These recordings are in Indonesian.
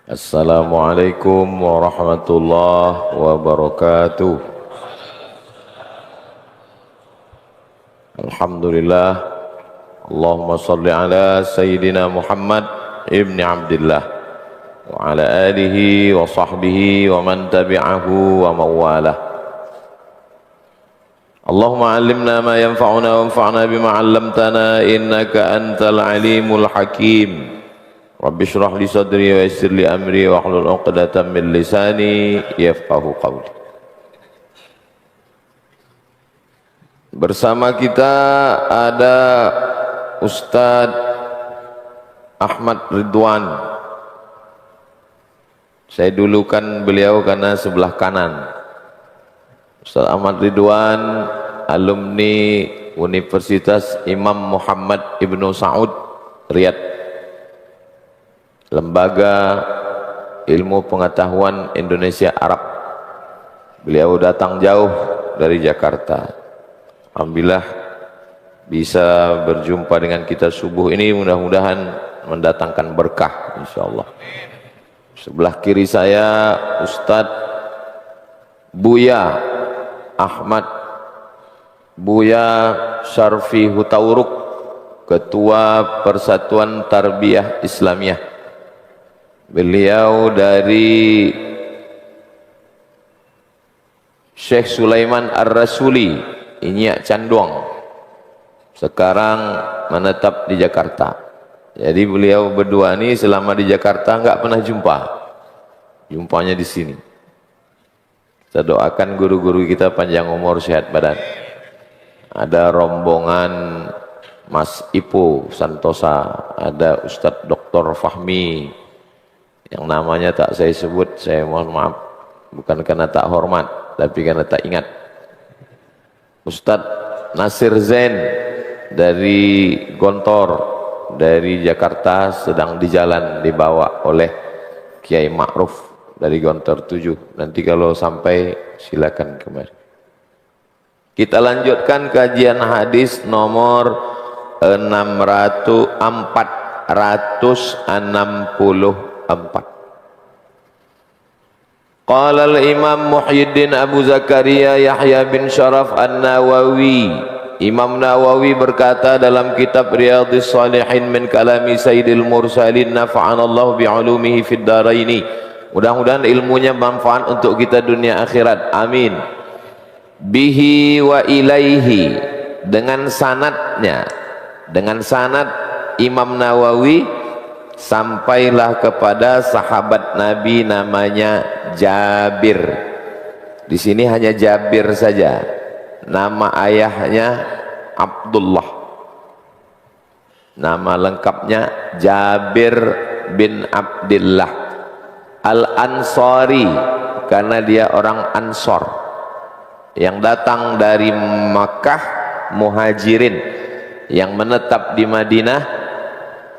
Assalamualaikum warahmatullahi wabarakatuh. Alhamdulillah. Allahumma salli ala Sayyidina Muhammad ibni Abdillah wa ala alihi wa sahbihi wa man tabi'ahu wa mawalah. Allahumma allimna ma yanfa'una wa anfa'na bima 'allamtana innaka antal alimul hakim. Rabbi shrah li sadri wa yassir li amri wa hlul 'uqdatam min lisani yafqahu qawli. Bersama kita ada Ustadz Ahmad Ridwan. Saya dulukan beliau karena sebelah kanan. Ustadz Ahmad Ridwan, alumni Universitas Imam Muhammad Ibnu Saud, Riyadh. Lembaga Ilmu Pengetahuan Indonesia Arab. Beliau datang jauh dari Jakarta. Alhamdulillah bisa berjumpa dengan kita subuh ini, mudah-mudahan mendatangkan berkah insyaallah. Sebelah kiri saya Ustadz Buya Ahmad Buya Syarfi Hutauruk, Ketua Persatuan Tarbiyah Islamiyah. Beliau dari Syekh Sulaiman Ar-Rasuli, Inyak Canduang, sekarang menetap di Jakarta. Jadi beliau berdua ini selama di Jakarta nggak pernah jumpa, jumpanya di sini. Kita doakan guru-guru kita panjang umur, sehat badan. Ada rombongan Mas Ipo Santosa, ada Ustadz Dr. Fahmi, yang namanya tak saya sebut, saya mohon maaf, bukan karena tak hormat, tapi karena tak ingat. Ustadz Nasir Zain dari Gontor, dari Jakarta, sedang di jalan dibawa oleh Kiai Ma'ruf dari Gontor 7. Nanti kalau sampai silakan kemari. Kita lanjutkan kajian hadis nomor 464. Qala al-Imam Muhyiddin Abu Zakaria Yahya bin Sharaf An-Nawawi. Imam Nawawi berkata dalam kitab Riyadhis Shalihin min kalami Sayyidil Mursalin, nafa'anallahu bi'ulumihi fid dharaini. Mudah-mudahan ilmunya manfaat untuk kita dunia akhirat. Amin. Bihi wa ilaihi, dengan sanadnya, dengan sanad Imam Nawawi sampailah kepada sahabat Nabi namanya Jabir. Di sini hanya Jabir saja. Nama ayahnya Abdullah. Nama lengkapnya Jabir bin Abdillah Al-Ansari, karena dia orang Ansor yang datang dari Makkah, Muhajirin yang menetap di Madinah,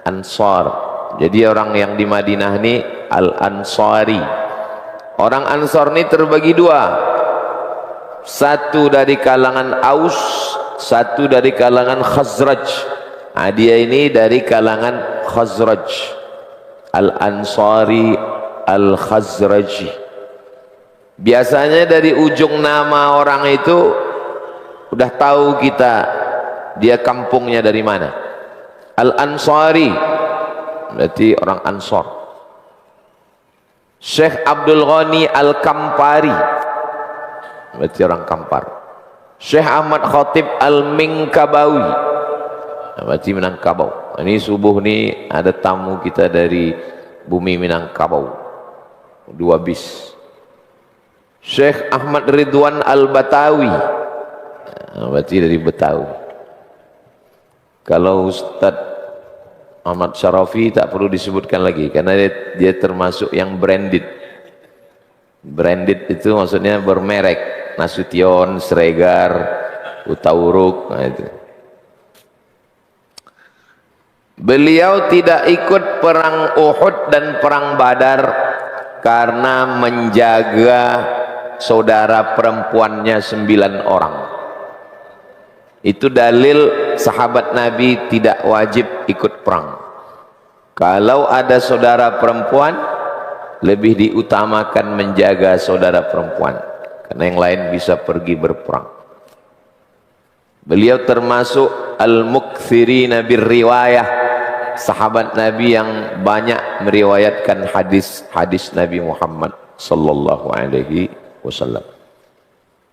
Ansor. Jadi orang yang di Madinah ini Al-Ansari. Orang Ansor ini terbagi dua. Satu dari kalangan Aus, satu dari kalangan Khazraj. Nah, dia ini dari kalangan Khazraj. Al-Ansari Al-Khazraji. Biasanya dari ujung nama orang itu udah tahu kita dia kampungnya dari mana. Al-Ansari berarti orang Ansor. Syekh Abdul Ghani Al-Kampari berarti orang Kampar. Syekh Ahmad Khatib Al-Minkabawi berarti Minangkabau. Ini subuh nih ada tamu kita dari bumi Minangkabau, 2 bis. Syekh Ahmad Ridwan Al-Batawi berarti dari Betawi. Kalau Ustadz Ahmad Syarafi tak perlu disebutkan lagi karena dia termasuk yang branded. Branded itu maksudnya bermerek. Nasution, Sregar, Utauruk, nah itu. Beliau tidak ikut perang Uhud dan perang Badar karena menjaga saudara perempuannya 9 orang. Itu dalil sahabat Nabi tidak wajib ikut perang. Kalau ada saudara perempuan lebih diutamakan menjaga saudara perempuan, karena yang lain bisa pergi berperang. Beliau termasuk al-mukthirina birriwayah, sahabat Nabi yang banyak meriwayatkan hadis-hadis Nabi Muhammad sallallahu alaihi wasallam.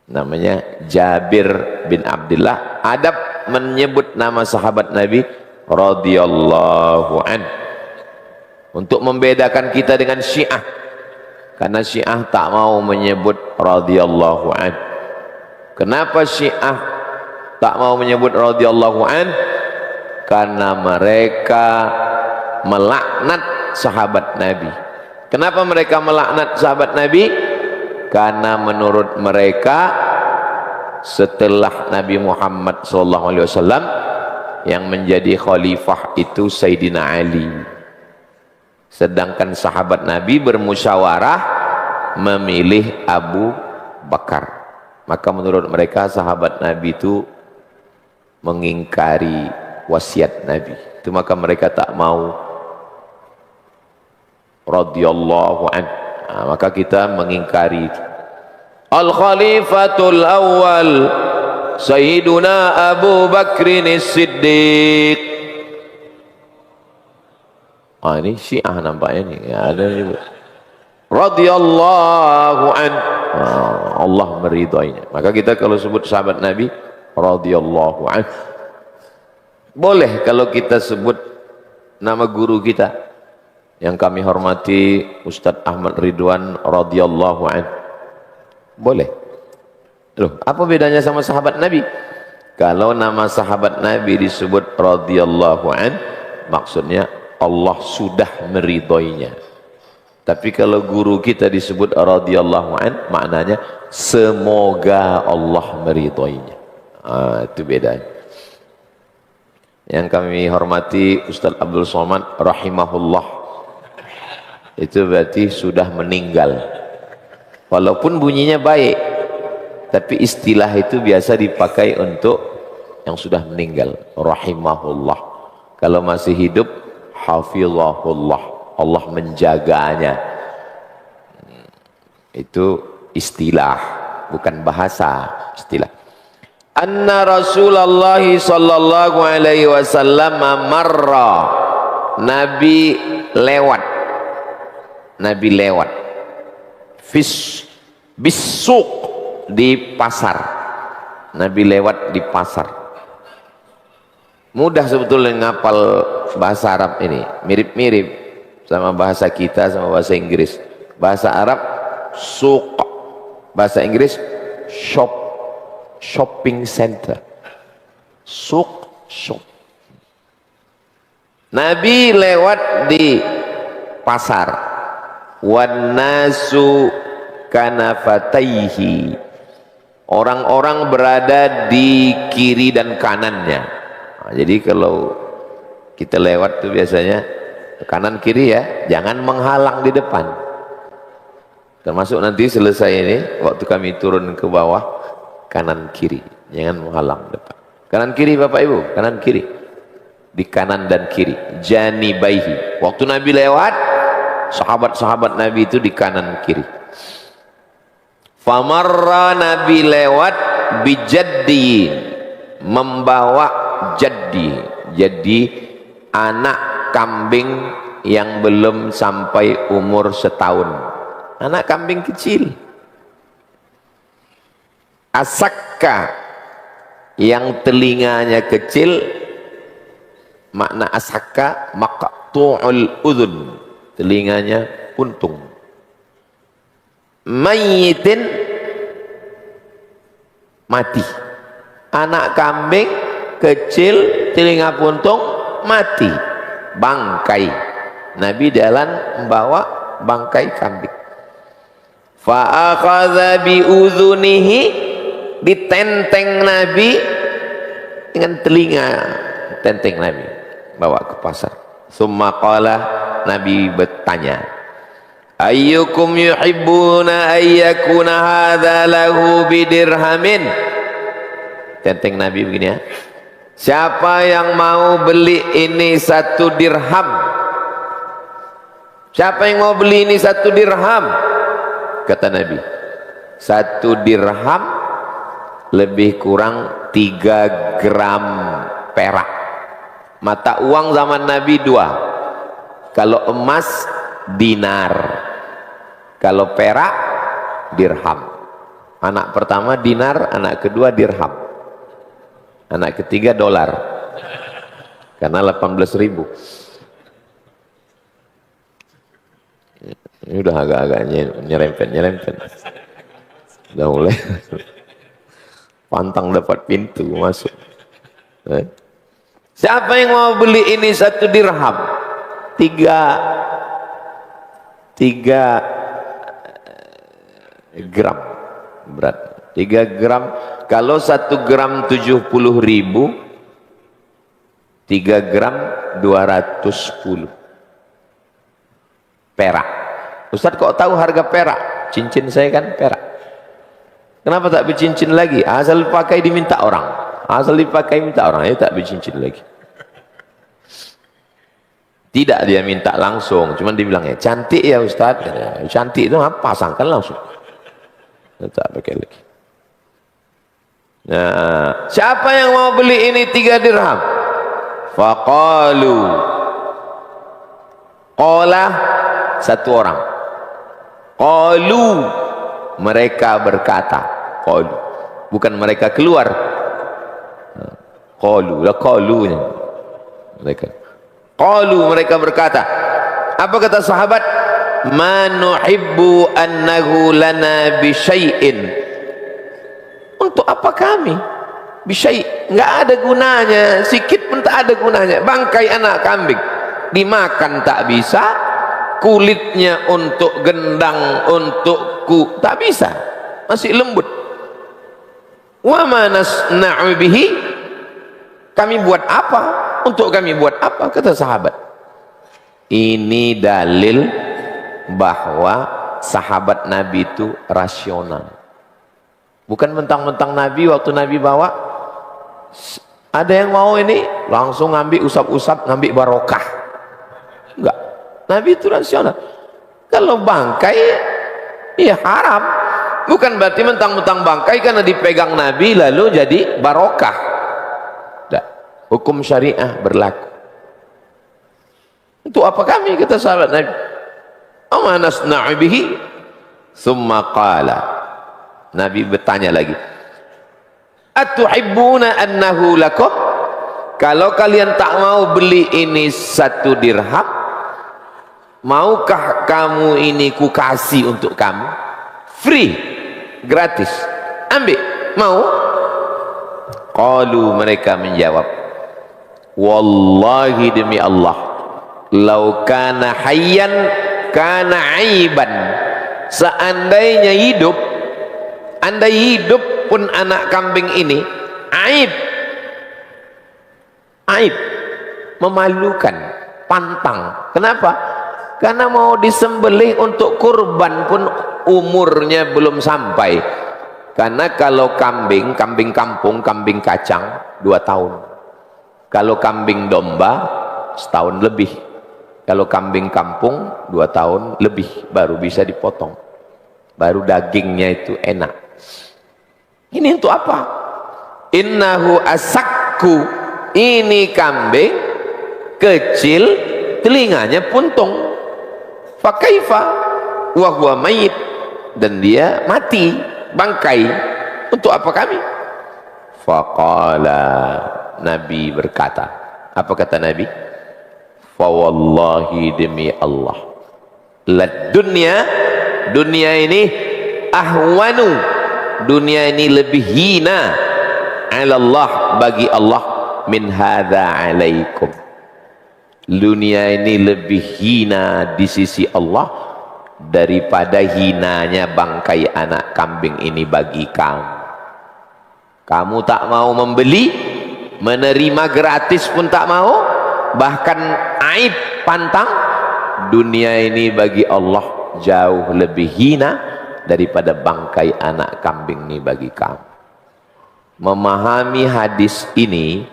Namanya Jabir bin Abdullah. Adab menyebut nama sahabat Nabi radhiyallahu an, untuk membedakan kita dengan Syiah, karena Syiah tak mau menyebut radhiyallahu an. Kenapa Syiah tak mau menyebut radhiyallahu an? Karena mereka melaknat sahabat Nabi. Kenapa mereka melaknat sahabat Nabi? Karena menurut mereka setelah Nabi Muhammad SAW yang menjadi khalifah itu Sayyidina Ali, sedangkan sahabat Nabi bermusyawarah memilih Abu Bakar. Maka menurut mereka sahabat Nabi itu mengingkari wasiat Nabi. Itu maka mereka tak mau radhiyallahu an. Maka kita mengingkari. Al-Khalifatul Awwal Sayyiduna Abu Bakrin As-Siddiq. Ini Syiah nampaknya nih. Ada radhiyallahu an. Allah meridainya. Maka kita kalau sebut sahabat Nabi radhiyallahu an. Boleh kalau kita sebut nama guru kita yang kami hormati Ustadz Ahmad Ridwan radhiyallahu an. Boleh. Loh, apa bedanya sama sahabat Nabi? Kalau nama sahabat Nabi disebut radhiyallahu an, maksudnya Allah sudah meridhoinya. Tapi kalau guru kita disebut radhiyallahu an, maknanya semoga Allah meridhoinya. Itu bedanya. Yang kami hormati Ustadz Abdul Somad rahimahullah, itu berarti sudah meninggal. Walaupun bunyinya baik, tapi istilah itu biasa dipakai untuk yang sudah meninggal. Rahimahullah. Kalau masih hidup, hafizahullah, Allah menjaganya. Itu istilah, bukan bahasa, istilah. Anna Rasulullah sallallahu alaihi wasallam marra, Nabi lewat, Nabi lewat bisuk, di pasar. Nabi lewat di pasar. Mudah sebetulnya ngapal bahasa Arab ini, mirip-mirip sama bahasa kita, sama bahasa Inggris. Bahasa Arab suq, bahasa Inggris shop, shopping center. Suq, shop. Nabi lewat di pasar. Wan nasu kanafataihi, orang-orang berada di kiri dan kanannya. Jadi kalau kita lewat tuh biasanya kanan kiri ya, jangan menghalang di depan. Termasuk nanti selesai ini, waktu kami turun ke bawah, kanan kiri, jangan menghalang depan. Kanan kiri Bapak Ibu, kanan kiri, di kanan dan kiri, janibaihi. Waktu Nabi lewat, sahabat-sahabat Nabi itu di kanan kiri. Famarra, Nabi lewat bijaddi, membawa jaddi, jadi anak kambing yang belum sampai umur setahun, anak kambing kecil. Asakka, yang telinganya kecil. Makna asakka maqtu'ul udhun, telinganya puntung. Mayyitin, mati. Anak kambing kecil telinga puntung mati, bangkai. Nabi jalan membawa bangkai kambing. Fa akhadha bi udhunihi, ditenteng Nabi dengan telinga, tenteng Nabi, bawa ke pasar. Summa qala, Nabi bertanya, ayyukum yuhibbuna ayyakuna hadha lahu bidirhamin. Tenteng Nabi begini ya, siapa yang mau beli ini 1 dirham? Siapa yang mau beli ini 1 dirham? Kata Nabi, 1 dirham lebih kurang 3 gram perak. Mata uang zaman Nabi 2. Kalau emas dinar, kalau perak dirham. Anak pertama dinar, anak kedua dirham, anak ketiga dolar, karena 18.000. Ini udah agak-agak nyerempet. Udah mulai pantang dapat pintu masuk. Siapa yang mau beli ini 1 dirham? 3 gram berat. 3 gram. Kalau 1 gram 70.000, 3 gram 210 perak. Ustaz kok tahu harga perak? Cincin saya kan perak. Kenapa tak bercincin lagi? Asal pakai diminta orang. Asal dipakai minta orang, tak bercincin lagi. Tidak dia minta langsung, cuman dibilang cantik ya Ustaz. Cantik itu apa? Pasangkan langsung. Tak pakai lagi. Nah, siapa yang mau beli ini 3 dirham? Faqalu. Qala 1 orang. Qalu, mereka berkata. Qalu, bukan mereka keluar. Qalu, lah qalunya mereka. Qalu, mereka berkata. Apa kata sahabat? Ma nuhibbu annahu lana bi syai'in. Untuk apa kami? Bi syai', enggak ada gunanya, sikit pun tak ada gunanya. Bangkai anak kambing dimakan tak bisa, kulitnya untuk gendang, untuk tak bisa, masih lembut. Wa ma nasna'u bihi, kami buat apa? Untuk kami buat apa? Kata sahabat. Ini dalil bahwa sahabat Nabi itu rasional. Bukan mentang-mentang Nabi, waktu Nabi bawa, ada yang mau ini langsung ngambil usap-usap, ngambil barokah. Enggak, Nabi itu rasional. Kalau bangkai ya haram. Bukan berarti mentang-mentang bangkai karena dipegang Nabi lalu jadi barokah. Enggak. Hukum syariah berlaku. Untuk apa kami, kata sahabat Nabi. Ama nasna'u bihi. Summa qala, Nabi bertanya lagi, atuhibbuna annahu lakum? Kalau kalian tak mau beli ini 1 dirham, maukah kamu ini ku kasih untuk kamu? Free, gratis. Ambil, mau? Qalu, mereka menjawab, wallahi demi Allah, lau kana hayyan kana aiban. Seandainya hidup, andai hidup pun anak kambing ini aib, memalukan, pantang. Kenapa? Karena mau disembelih untuk kurban pun umurnya belum sampai. Karena kalau kambing kampung, kambing kacang 2 tahun. Kalau kambing domba setahun lebih. Kalau kambing kampung 2 tahun lebih baru bisa dipotong, baru dagingnya itu enak. Ini untuk apa? Innahu asakku, ini kambing kecil, telinganya puntung. Fakaifa wa huwa mayit, dan dia mati, bangkai. Untuk apa kami? Faqala, Nabi berkata. Apa kata Nabi? Fa wallahi, demi Allah, la dunya, dunia ini ahwanu, dunia ini lebih hina ala Allah, bagi Allah, min hadza alaikum. Dunia ini lebih hina di sisi Allah daripada hinanya bangkai anak kambing ini bagi kamu. Kamu tak mau membeli, menerima gratis pun tak mau, bahkan aib, pantang. Dunia ini bagi Allah jauh lebih hina daripada bangkai anak kambing ini bagi kamu. Memahami hadis ini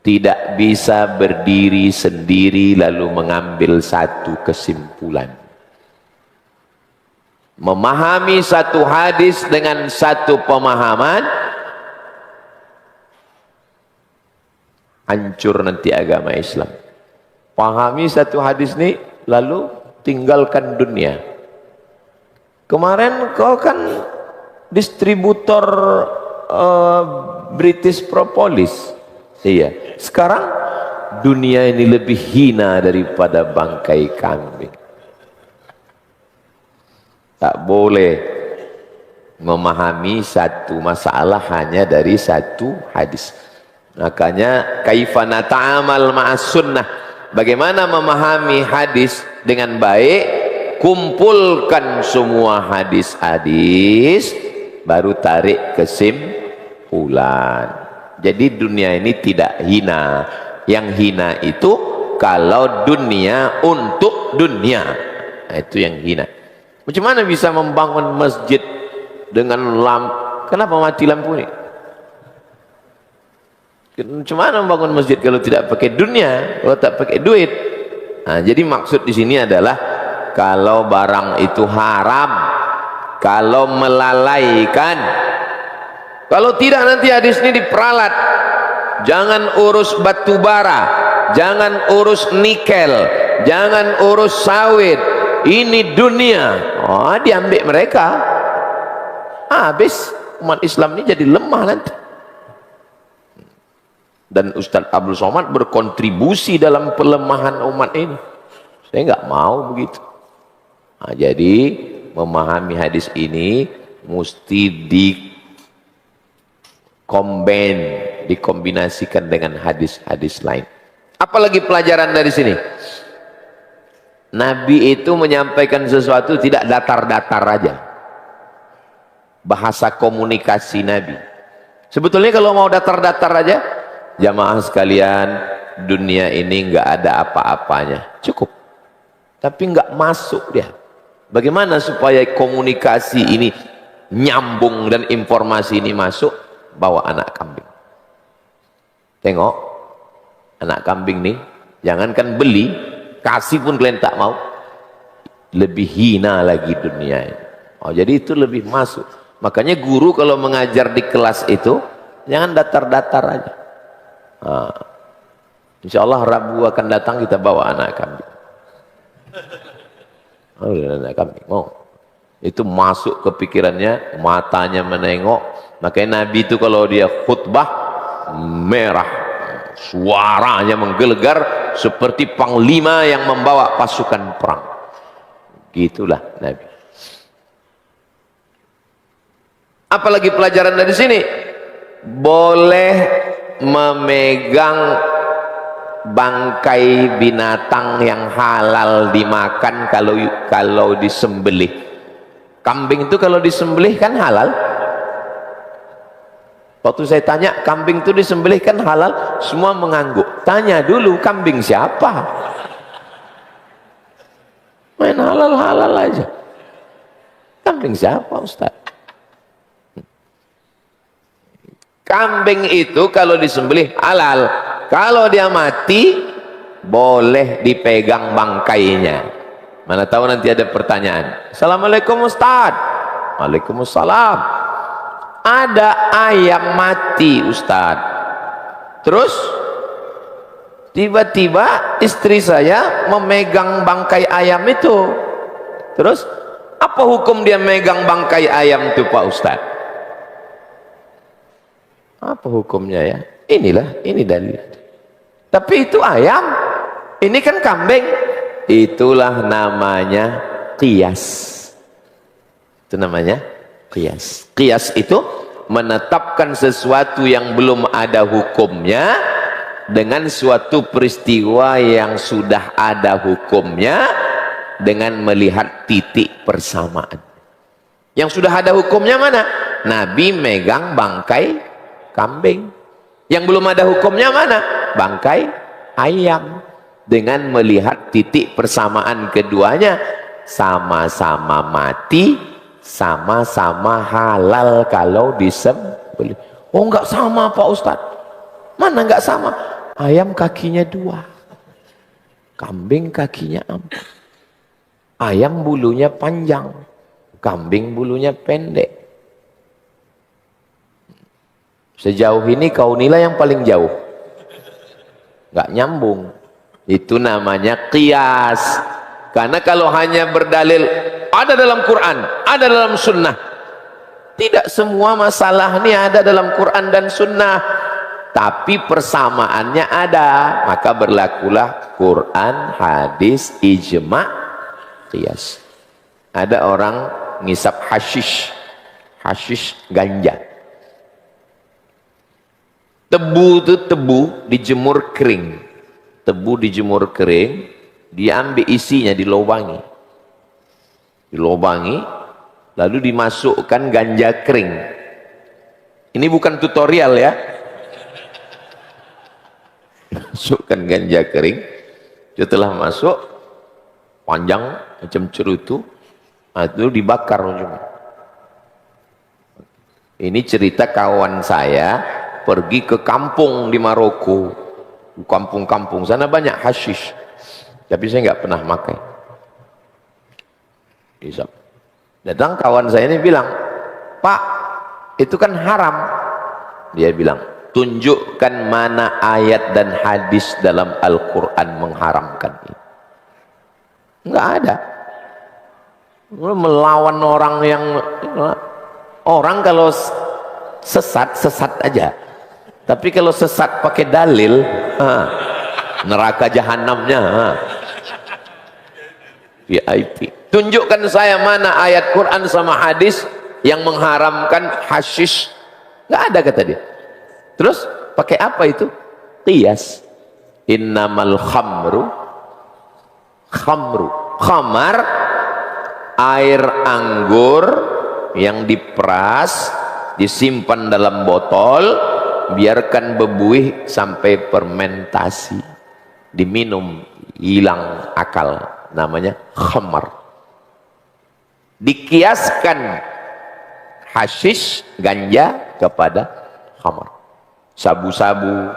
tidak bisa berdiri sendiri lalu mengambil satu kesimpulan. Memahami satu hadis dengan satu pemahaman, hancur nanti agama Islam. Pahami satu hadis ini lalu tinggalkan dunia. Kemarin kau kan distributor British Propolis. Iya, sekarang dunia ini lebih hina daripada bangkai kambing. Tak boleh memahami satu masalah hanya dari satu hadis. Makanya kaifa nata'amal ma'as sunnah, bagaimana memahami hadis dengan baik, kumpulkan semua hadis-hadis baru tarik kesimpulan. Jadi dunia ini tidak hina. Yang hina itu kalau dunia untuk dunia, nah, itu yang hina. Macam mana bisa membangun masjid dengan lampu? Kenapa mati lampu ini? Macam mana membangun masjid kalau tidak pakai dunia, kalau tak pakai duit? Nah, jadi maksud di sini adalah kalau barang itu haram, kalau melalaikan, kalau tidak nanti hadis ini diperalat. Jangan urus batu bara, jangan urus nikel, jangan urus sawit. Ini dunia. Oh, diambil mereka. Habis umat Islam ini jadi lemah nanti. Dan Ustadz Abdul Somad berkontribusi dalam pelemahan umat ini. Saya nggak mau begitu. Nah, jadi memahami hadis ini mesti dikombinasikan dengan hadis-hadis lain. Apalagi pelajaran dari sini? Nabi itu menyampaikan sesuatu tidak datar-datar aja. Bahasa komunikasi Nabi. Sebetulnya kalau mau datar-datar aja, jamaah sekalian, dunia ini nggak ada apa-apanya, cukup. Tapi nggak masuk dia. Bagaimana supaya komunikasi ini nyambung dan informasi ini masuk? Bawa anak kambing. Tengok, anak kambing nih, jangankan beli, kasih pun kalian tak mau. Lebih hina lagi dunia ini. Oh, jadi itu lebih masuk. Makanya guru kalau mengajar di kelas itu jangan datar-datar aja. Nah, insya Allah Rabu akan datang kita bawa anak kambing. Oh, anak kambing. Oh, itu masuk ke pikirannya, matanya menengok. Makanya Nabi itu kalau dia khutbah merah, suaranya menggelegar seperti panglima yang membawa pasukan perang. Gitulah Nabi. Apalagi pelajaran dari sini? Boleh memegang bangkai binatang yang halal dimakan kalau disembelih. Kambing itu kalau disembelih kan halal. Waktu saya tanya kambing itu disembelih kan halal, semua mengangguk. Tanya dulu kambing siapa? Main halal-halal aja. Kambing siapa Ustaz? Kambing itu kalau disembelih halal. Kalau dia mati boleh dipegang bangkainya. Mana tahu nanti ada pertanyaan. Assalamualaikum Ustaz. Waalaikumsalam. Ada ayam mati Ustaz. Terus tiba-tiba istri saya memegang bangkai ayam itu. Terus apa hukum dia megang bangkai ayam itu Pak Ustaz? Apa hukumnya ya? Ini dalil. Tapi itu ayam, ini kan kambing. Itulah namanya qiyas. Itu namanya qiyas. Qiyas itu menetapkan sesuatu yang belum ada hukumnya dengan suatu peristiwa yang sudah ada hukumnya dengan melihat titik persamaan. Yang sudah ada hukumnya mana? Nabi megang bangkai kambing. Yang belum ada hukumnya mana? Bangkai ayam. Dengan melihat titik persamaan keduanya, sama-sama mati, sama-sama halal kalau disembelih. Oh, enggak sama Pak Ustaz. Mana enggak sama? ayam kakinya 2, kambing kakinya 4. Ayam bulunya panjang, kambing bulunya pendek. Sejauh ini kau nilai yang paling jauh. Nggak nyambung. Itu namanya qiyas. Karena kalau hanya berdalil ada dalam Quran, ada dalam sunnah, tidak semua masalah ini ada dalam Quran dan sunnah, tapi persamaannya ada, maka berlakulah Quran, hadis, ijma', qiyas. Ada orang ngisap hashish ganja. Tebu itu tebu dijemur kering. Tebu dijemur kering, diambil isinya, dilobangi, lalu dimasukkan ganja kering. Ini bukan tutorial ya. Masukkan ganja kering, setelah masuk panjang macam cerutu, itu dibakar ujungnya. Ini cerita kawan saya pergi ke kampung di Maroko. Kampung-kampung sana banyak hashish, tapi saya nggak pernah makai. Datang kawan saya ini bilang, Pak, itu kan haram. Dia bilang, tunjukkan mana ayat dan hadis dalam Al-Quran mengharamkan ini. Nggak ada. Melawan orang yang, orang kalau sesat aja. Tapi kalau sesat pakai dalil, neraka jahanamnya, VIP. Tunjukkan saya mana ayat Quran sama hadis yang mengharamkan hashish. Nggak ada, kata dia. Terus pakai apa itu? Qiyas. Innamal khamar, air anggur yang diperas, disimpan dalam botol, biarkan berbuih sampai fermentasi, diminum, hilang akal, namanya khamar. Dikiaskan hashish, ganja kepada khamar. Sabu-sabu,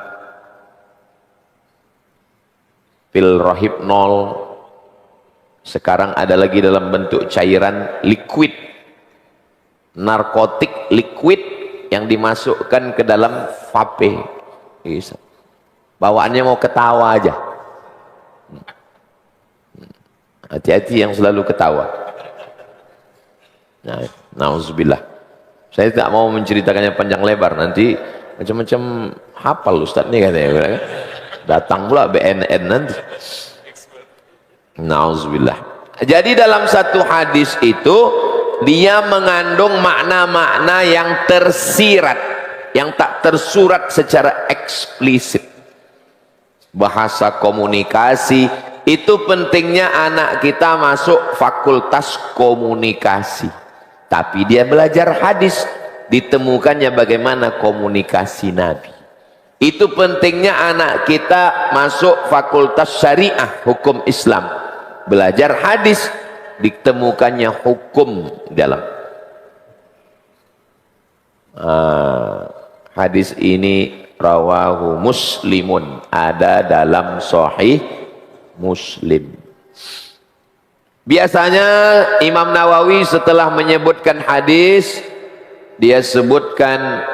pil rohypnol, sekarang ada lagi dalam bentuk cairan liquid, narkotik liquid yang dimasukkan ke dalam vape. Bawaannya mau ketawa aja. Hati-hati yang selalu ketawa. Nah, nauzubillah. Saya tidak mau menceritakannya panjang lebar, nanti macam-macam hafal Ustaz nih katanya. Datang pula BNN nanti. Nauzubillah. Jadi dalam satu hadis itu dia mengandung makna-makna yang tersirat, yang tak tersurat secara eksplisit. Bahasa komunikasi itu pentingnya anak kita masuk fakultas komunikasi, tapi dia belajar hadis, ditemukannya bagaimana komunikasi Nabi. Itu pentingnya anak kita masuk fakultas syariah, hukum Islam, belajar hadis, ditemukannya hukum dalam hadis ini. Rawahu Muslimun, ada dalam Sahih Muslim. Biasanya Imam Nawawi setelah menyebutkan hadis, dia sebutkan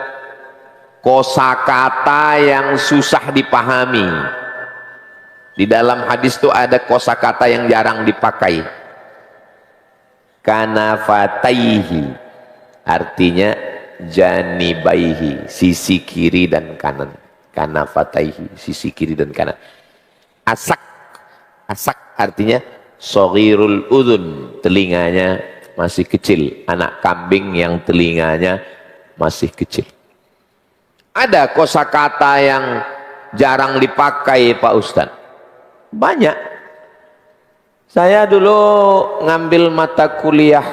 kosakata yang susah dipahami. Di dalam hadis itu ada kosakata yang jarang dipakai. Kanafataihi, artinya janibaihi, sisi kiri dan kanan. Kanafataihi, sisi kiri dan kanan. Asak artinya soghirul udhun, telinganya masih kecil. Anak kambing yang telinganya masih kecil. Ada kosakata yang jarang dipakai Pak Ustadz? Banyak. Saya dulu ngambil mata kuliah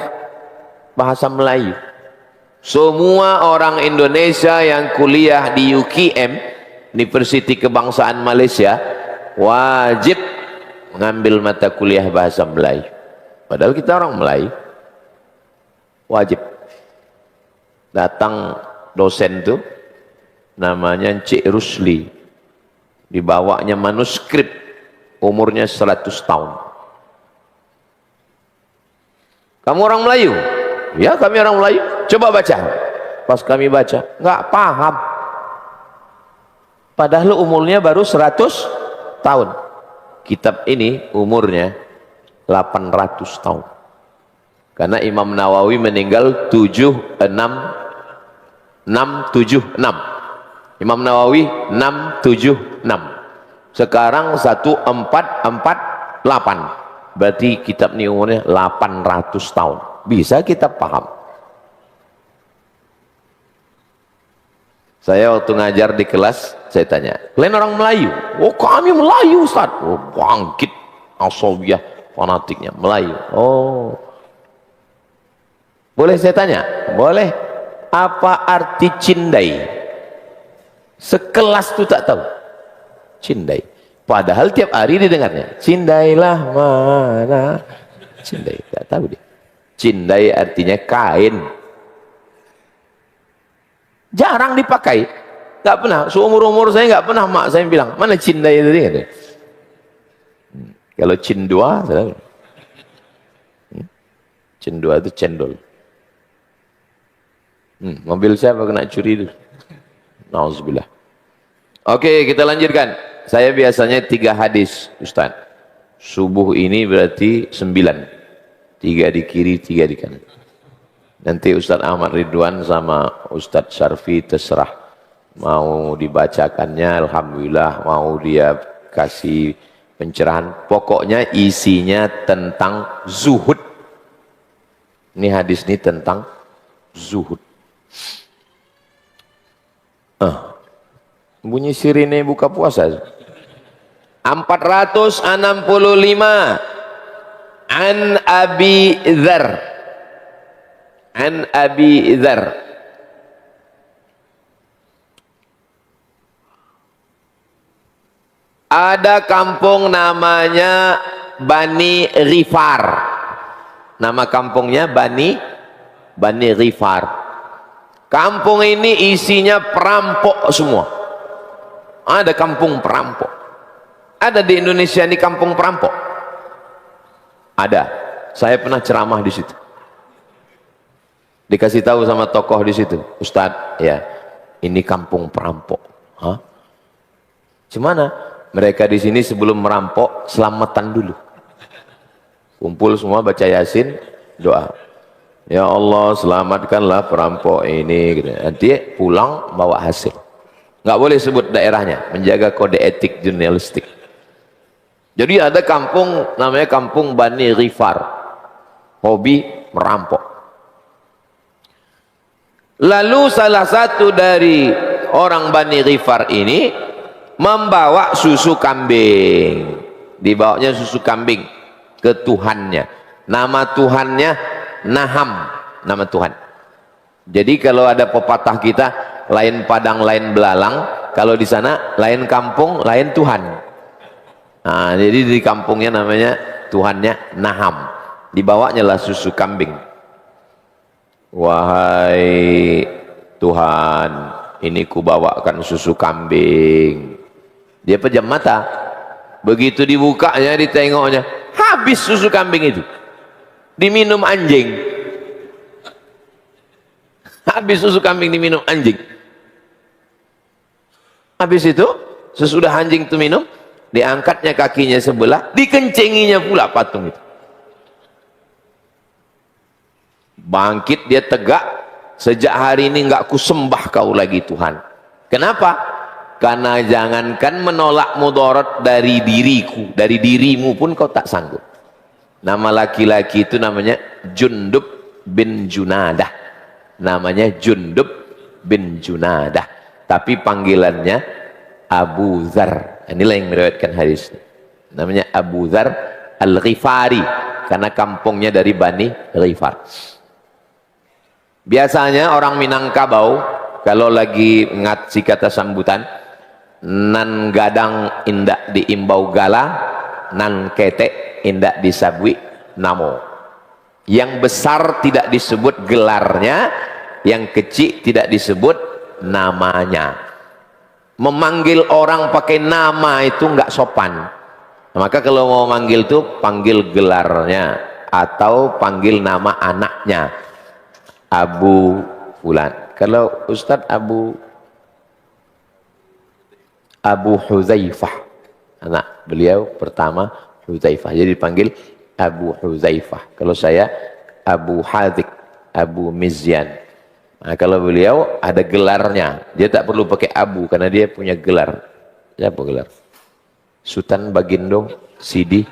bahasa Melayu. Semua orang Indonesia yang kuliah di UKM, Universiti Kebangsaan Malaysia, wajib mengambil mata kuliah bahasa Melayu. Padahal kita orang Melayu. Wajib. Datang dosen tuh, namanya Encik Rusli. dibawanya manuskrip, umurnya 100 tahun. Kamu orang Melayu? Ya, kami orang Melayu. Coba baca. Pas kami baca, nggak paham. Padahal umurnya baru 100 tahun. Kitab ini umurnya 800 tahun. Karena Imam Nawawi meninggal 676. Imam Nawawi 676. Sekarang 1448. Berarti kitab ini umurnya 800 tahun. Bisa kita paham. Saya waktu ngajar di kelas, saya tanya, kalian orang Melayu? Oh, kami Melayu, Ustaz. Oh, bangkit Asawiyah fanatiknya Melayu. Oh, boleh saya tanya? Boleh. Apa arti cindai? Sekelas itu tak tahu cindai. Padahal tiap hari didengarnya, cindailah mana, cindai, tak tahu dia. Cindai artinya kain, jarang dipakai, nggak pernah. Seumur-umur saya nggak pernah mak saya bilang mana cindai itu. Kalau cindua, cindua itu cendol. Mobil siapa kena curi dulu? Nauzubillah. Oke, kita lanjutkan. Saya biasanya 3 hadis, Ustaz. Subuh ini berarti 9. 3 di kiri, 3 di kanan. Nanti Ustaz Ahmad Ridwan sama Ustaz Syarfi terserah. Mau dibacakannya, alhamdulillah. Mau dia kasih pencerahan. Pokoknya isinya tentang zuhud. Ini hadis ini tentang zuhud. Bunyi sirine buka puasa. 465 an Abi Dzar. An Abi Dzar. Ada kampung namanya Bani Ghifar. Nama kampungnya Bani Ghifar. Kampung ini isinya perampok semua. Ada kampung perampok. Ada di Indonesia ini kampung perampok. Ada. Saya pernah ceramah di situ. Dikasih tahu sama tokoh di situ, Ustadz, ya, ini kampung perampok. Hah? Gimana? Mereka di sini sebelum merampok selamatan dulu. Kumpul semua baca Yasin, doa. Ya Allah, selamatkanlah perampok ini. Nanti pulang bawa hasil. Nggak boleh sebut daerahnya, menjaga kode etik jurnalistik. Jadi ada kampung namanya kampung Bani Ghifar, hobi merampok. Lalu salah satu dari orang Bani Ghifar ini membawa susu kambing. Dibawanya susu kambing ke Tuhannya. Nama Tuhannya Naham, nama Tuhan. Jadi kalau ada pepatah kita, lain padang lain belalang, kalau di sana lain kampung lain Tuhan. Nah, jadi di kampungnya namanya Tuhannya Naham, dibawanya lah susu kambing. Wahai Tuhan, ini kubawakan susu kambing. Dia pejam mata, begitu dibukanya, ditengoknya, habis susu kambing itu, diminum anjing. Habis susu kambing diminum anjing. Habis itu sesudah anjing itu minum, diangkatnya kakinya sebelah, dikencenginya pula patung itu. Bangkit dia tegak, sejak hari ini enggak kusembah kau lagi Tuhan. Kenapa? Karena jangankan menolak mudarat dari diriku, dari dirimu pun kau tak sanggup. Nama laki-laki itu namanya Jundub bin Junadah. Namanya Jundub bin Junadah. Tapi panggilannya Abu Dzar. Inilah yang meriwayatkan hadis. Namanya Abu Dzar Al-Ghifari, karena kampungnya dari Bani Ghifar. Biasanya orang Minangkabau kalau lagi ngasih kata sambutan, nan gadang indak diimbau gala, nan ketek indak disabui namo. Yang besar tidak disebut gelarnya, yang kecil tidak disebut namanya. Memanggil orang pakai nama itu nggak sopan. Maka kalau mau manggil tuh panggil gelarnya atau panggil nama anaknya. Abu Fulan. Kalau Ustadz Abu Huzaifah, anak beliau pertama Huzaifah, jadi dipanggil Abu Huzaifah. Kalau saya Abu Hadik, Abu Mizyan. Nah, kalau beliau ada gelarnya, dia tak perlu pakai Abu karena dia punya gelar. Siapa gelar? Sultan Bagindo Sidi,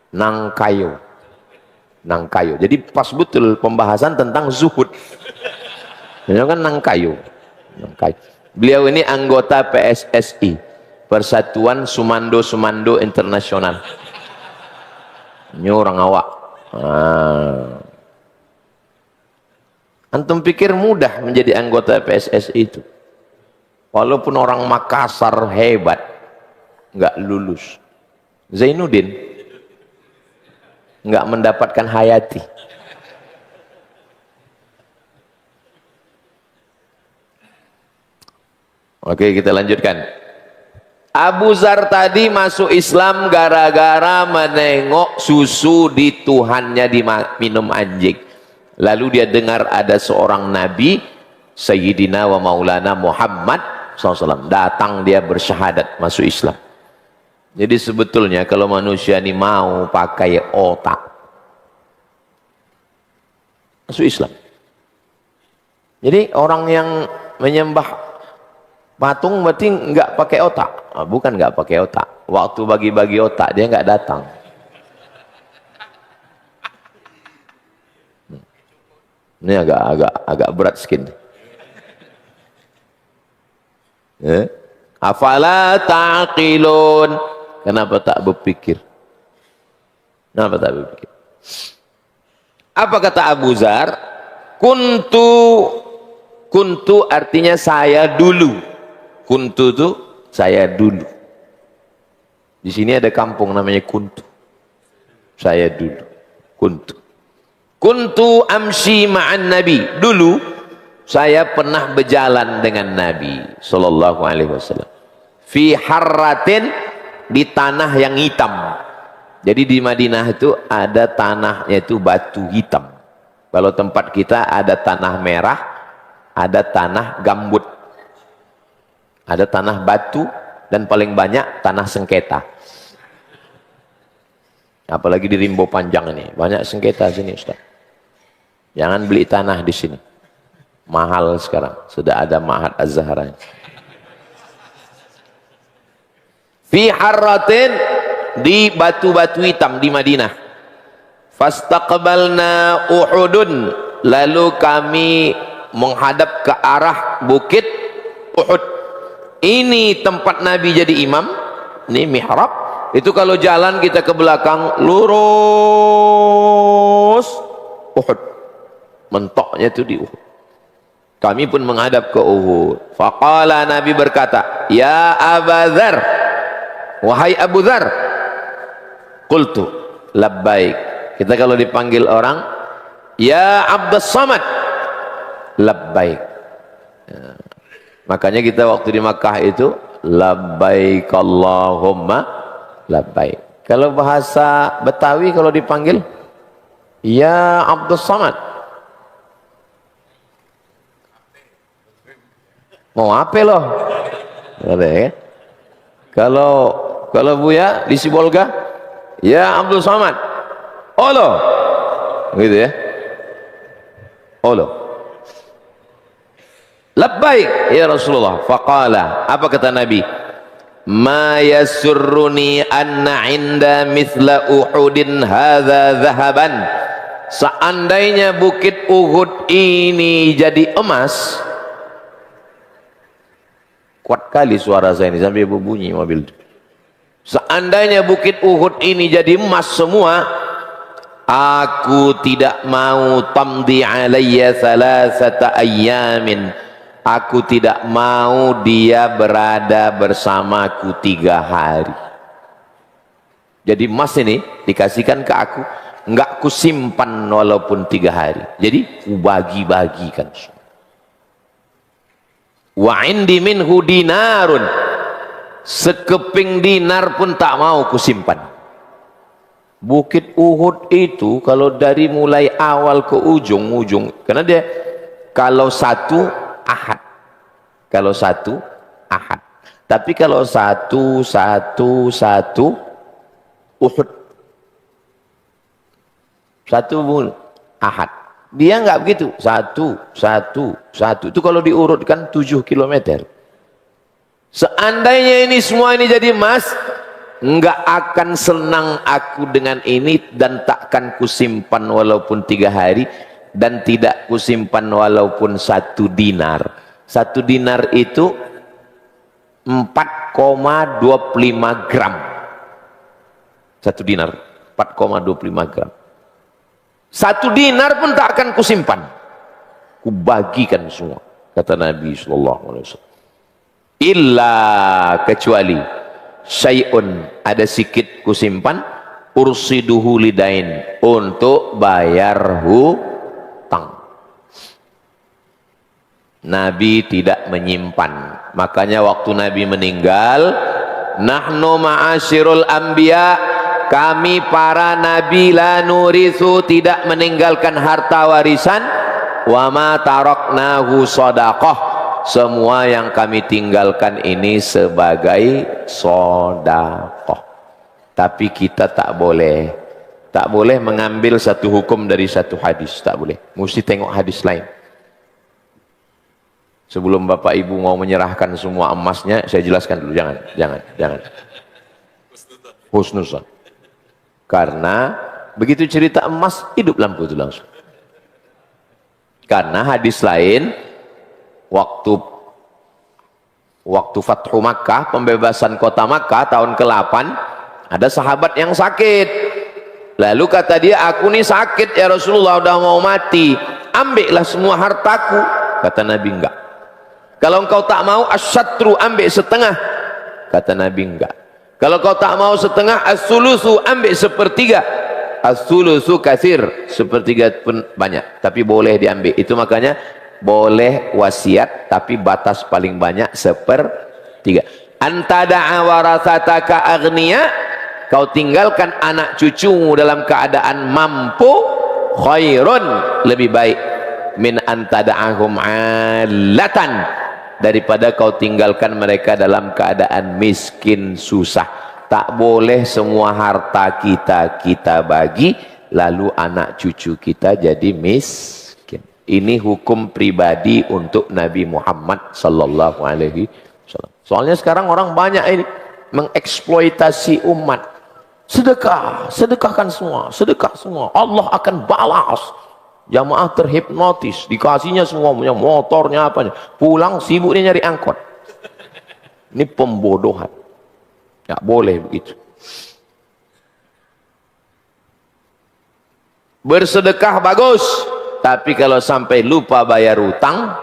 Nangkayo. Nangkayo. Jadi pas betul pembahasan tentang zuhud. Ini kan Nangkayo. Nangkayo. Beliau ini anggota PSSI, Persatuan Sumando Internasional. Ini orang awak. Antum pikir mudah menjadi anggota PSSI itu? Walaupun orang Makassar hebat, nggak lulus. Zainuddin nggak mendapatkan hayati. Oke, kita lanjutkan. Abu Zar tadi masuk Islam gara-gara menengok susu di Tuhannya diminum anjing. Lalu dia dengar ada seorang Nabi, Sayyidina wa Maulana Muhammad SAW. Datang dia bersyahadat, masuk Islam. Jadi sebetulnya kalau manusia ini mau pakai otak, masuk Islam. Jadi orang yang menyembah patung berarti nggak pakai otak. Bukan nggak pakai otak. Waktu bagi-bagi otak dia nggak datang. Ini agak berat sedikit. Afala taqilun. Kenapa tak berpikir? Kenapa tak berpikir? Apa kata Abu Zar? Kuntu artinya saya dulu. Kuntu itu saya dulu. Di sini ada kampung namanya Kuntu. Saya dulu. Kuntu amshi ma'an Nabi. Dulu saya pernah berjalan dengan Nabi sallallahu alaihi wasallam. Fi harratin, di tanah yang hitam. Jadi di Madinah itu ada tanahnya itu batu hitam. Kalau tempat kita ada tanah merah, ada tanah gambut. Ada tanah batu dan paling banyak tanah sengketa. Apalagi di Rimbo Panjang ini, banyak sengketa sini, Ustaz. Jangan beli tanah di sini. Mahal sekarang, sudah ada Ma'had Az-Zahra. Fi harratin, di batu-batu hitam di Madinah. Fastaqbalna Uhudun, lalu kami menghadap ke arah bukit Uhud. Ini tempat Nabi jadi imam, ini mihrab. Itu kalau jalan kita ke belakang lurus Uhud, mentoknya itu di Uhud. Kami pun menghadap ke Uhud. Faqala, Nabi berkata, ya Abu Dzar, wahai Abu Dzar. Qultu labbaik. Kita kalau dipanggil orang, ya Abdus Samad, labbaik. Ya. Makanya kita waktu di Makkah itu labbaik Allahumma labbaik. Kalau bahasa Betawi kalau dipanggil ya Abdus Samad, mau apa loh? Kalau Buya di Sibolga, ya Abdul Samad, olo, gitu ya, olo. Labbaik ya Rasulullah. Faqala, apa kata Nabi? Ma yasurruni anna inda mithla Uhudin hadza zahaban. Seandainya bukit Uhud ini jadi emas. Kuat kali suara saya ini sampai berbunyi mobil. Seandainya bukit Uhud ini jadi emas semua, aku tidak mau tamdi alayya thalathata ayyamin. Aku tidak mau dia berada bersamaku 3 hari. Jadi emas ini dikasihkan ke aku, enggak ku simpan walaupun 3 hari. Jadi ku bagi-bagikan. Wa indi minhu dinarun, sekeping dinar pun tak mau kusimpan. Bukit Uhud itu kalau dari mulai awal ke ujung, karena dia kalau satu ahad, kalau satu ahad, tapi kalau satu Uhud, satu ahad, dia nggak begitu, satu itu kalau diurutkan 7 kilometer. Seandainya ini semua ini jadi emas, enggak akan senang aku dengan ini, dan takkan kusimpan walaupun 3 hari, dan tidak kusimpan walaupun 1 dinar. 1 dinar itu 4,25 gram. 1 dinar 4,25 gram. 1 dinar pun tak akan kusimpan, kubagikan semua, kata Nabi SAW. Illa, kecuali syai'un, ada sikit kusimpan, ursiduhu lidain, untuk bayar hutang. Nabi tidak menyimpan. Makanya waktu Nabi meninggal, nahnu ma'asyirul anbiya, kami para nabi la nurithu, tidak meninggalkan harta warisan, wa ma taraknahu shadaqah, semua yang kami tinggalkan ini sebagai sedekah. Tapi kita tak boleh mengambil satu hukum dari satu hadis, tak boleh, mesti tengok hadis lain. Sebelum Bapak Ibu mau menyerahkan semua emasnya, saya jelaskan dulu, jangan husnuzan. Karena begitu cerita emas, hidup lampu itu langsung. Karena hadis lain, waktu Fathu Makkah, pembebasan kota Makkah tahun ke-8, ada sahabat yang sakit. Lalu kata dia, aku nih sakit ya Rasulullah, udah mau mati, ambillah semua hartaku. Kata Nabi, enggak. Kalau engkau tak mau, asyatru, ambil setengah. Kata Nabi, enggak. Kalau kau tak mau setengah, as-sulusu, ambil sepertiga. As-sulusu katsir, sepertiga pun banyak, tapi boleh diambil. Itu makanya boleh wasiat, tapi batas paling banyak sepertiga. Antada'a warasataka aghniya, kau tinggalkan anak cucumu dalam keadaan mampu, khairun, lebih baik, min antada'ahum 'alatan, daripada kau tinggalkan mereka dalam keadaan miskin susah. Tak boleh semua harta kita bagi, lalu anak cucu kita jadi miskin. Ini hukum pribadi untuk Nabi Muhammad sallallahu alaihi wasallam. Soalnya sekarang orang banyak ini mengeksploitasi umat. Sedekahkan semua, sedekah semua, Allah akan balas. Jamaah terhipnotis, dikasihnya semua, punya motornya, apanya, pulang sibuk dia nyari angkot. Ini pembodohan, nggak boleh begitu. Bersedekah bagus, tapi kalau sampai lupa bayar utang.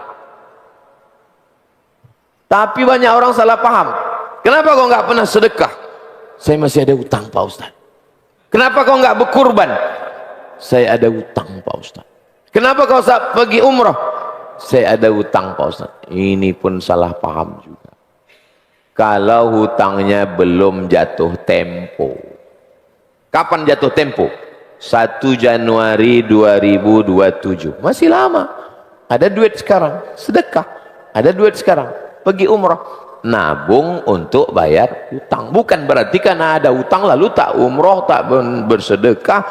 Tapi banyak orang salah paham. Kenapa kau nggak pernah sedekah? Saya masih ada utang Pak Ustaz. Kenapa kau nggak berkurban? Saya ada utang Pak Ustaz. Kenapa kau pergi umrah? Saya ada utang Pak Ustaz. Ini pun salah paham juga. Kalau hutangnya belum jatuh tempo. Kapan jatuh tempo? 1 Januari 2027. Masih lama. Ada duit sekarang, sedekah. Ada duit sekarang, pergi umrah. Nabung untuk bayar hutang. Bukan berarti karena ada hutang lalu tak umrah, tak bersedekah,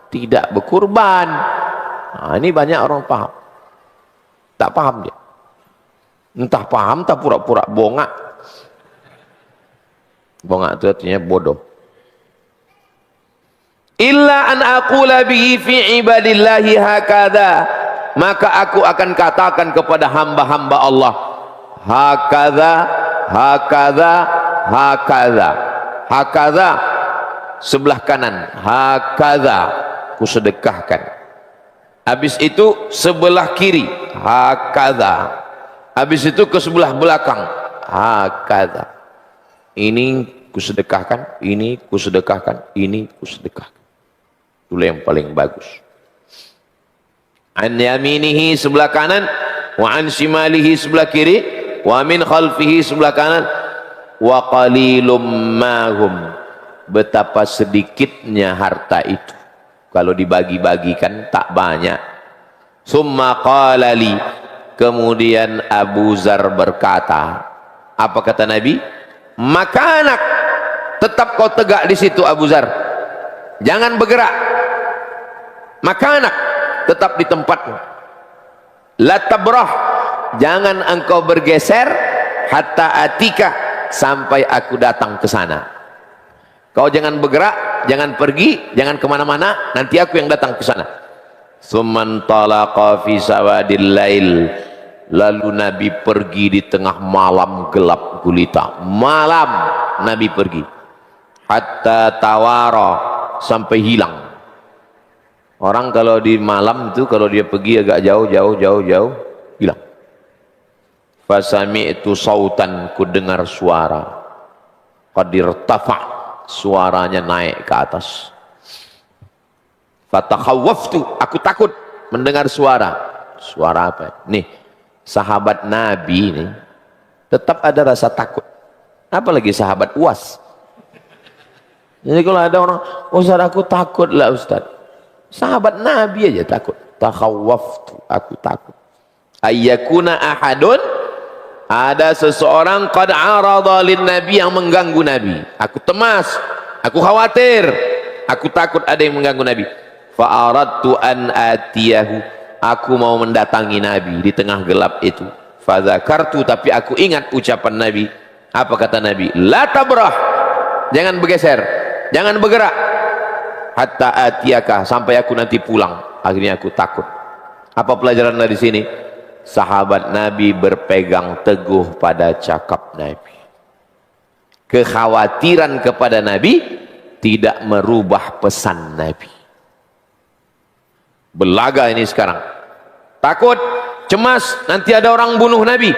tidak berkurban. Nah, ini banyak orang paham. Tak paham dia. Entah paham, tak pura-pura bongak. Bongak itu artinya bodoh. Illa an aqula bihi fi ibadillahi hakadha, maka aku akan katakan kepada hamba-hamba Allah, hakadha, hakadha, hakadha. Hakadha sebelah kanan, hakadha kusedekahkan. Habis itu sebelah kiri, hakadha. Habis itu ke sebelah belakang, hakadha. Ini kusedekahkan, ini kusedekahkan, ini kusedekahkan. Itulah yang paling bagus. An yaminihi sebelah kanan, wa an shimalihi sebelah kiri, wa min khalfihi, sebelah kanan, wa qalilum mahum, betapa sedikitnya harta itu, kalau dibagi-bagikan tak banyak. Summa qala li, kemudian Abu Zar berkata, apa kata Nabi? Makanak, tetap kau tegak di situ Abu Zar, jangan bergerak. Makanak, tetap di tempatmu. La tabrah, jangan engkau bergeser, hatta atika, sampai aku datang ke sana. Kau jangan bergerak, jangan pergi, jangan kemana-mana, nanti aku yang datang ke sana. Summan talaqa fi sawadil lail, lalu Nabi pergi di tengah malam gelap gulita. Malam Nabi pergi, hatta tawara, sampai hilang. Orang kalau di malam itu, kalau dia pergi agak jauh, hilang. Fasami'tu sautan, ku dengar suara. Qadir tafa', suaranya naik ke atas. Fatakhawwaftu, aku takut mendengar suara. Suara apa? Nih, sahabat Nabi nih tetap ada rasa takut. Apalagi sahabat Uas. Jadi kalau ada orang, Ustaz aku takut lah Ustaz. Sahabat Nabi aja takut. Takhawwaftu, aku takut. Ayyakuna ahadun, ada seseorang qad arada lin Nabi, yang mengganggu Nabi. Aku cemas, aku khawatir, aku takut ada yang mengganggu Nabi. Fa aradtu an atiyahu, aku mau mendatangi Nabi di tengah gelap itu. Fa dzakartu, tapi aku ingat ucapan Nabi. Apa kata Nabi? La tabrah, jangan bergeser, jangan bergerak, hatta atiyaka, sampai aku nanti pulang. Akhirnya aku takut. Apa pelajaran dari sini? Sahabat Nabi berpegang teguh pada cakap Nabi. Kekhawatiran kepada Nabi tidak merubah pesan Nabi. Belaga ini sekarang, takut, cemas, nanti ada orang bunuh Nabi.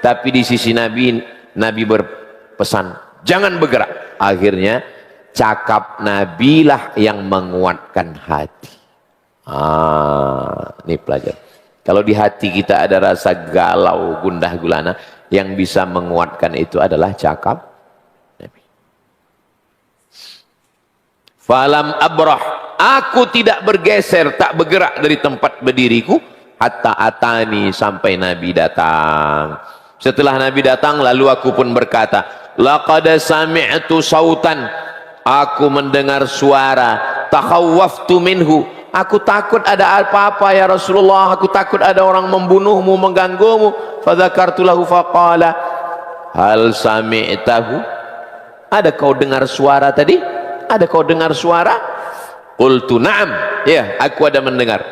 Tapi di sisi Nabi, Nabi berpesan, jangan bergerak. Akhirnya cakap Nabi lah yang menguatkan hati. Ini pelajaran. Kalau di hati kita ada rasa galau, gundah gulana, yang bisa menguatkan itu adalah cakap Nabi. Falam abrah, aku tidak bergeser, tak bergerak dari tempat berdiriku, hatta atani, sampai Nabi datang. Setelah Nabi datang, lalu aku pun berkata, laqad sami'tu sautan, aku mendengar suara, takhawwaftu minhu, aku takut ada apa-apa ya Rasulullah, aku takut ada orang membunuhmu, mengganggumu. Fadzakartu lahu faqala, hal sami'tahu, ada kau dengar suara tadi? Ada kau dengar suara? Qultu na'am, ya aku ada mendengar.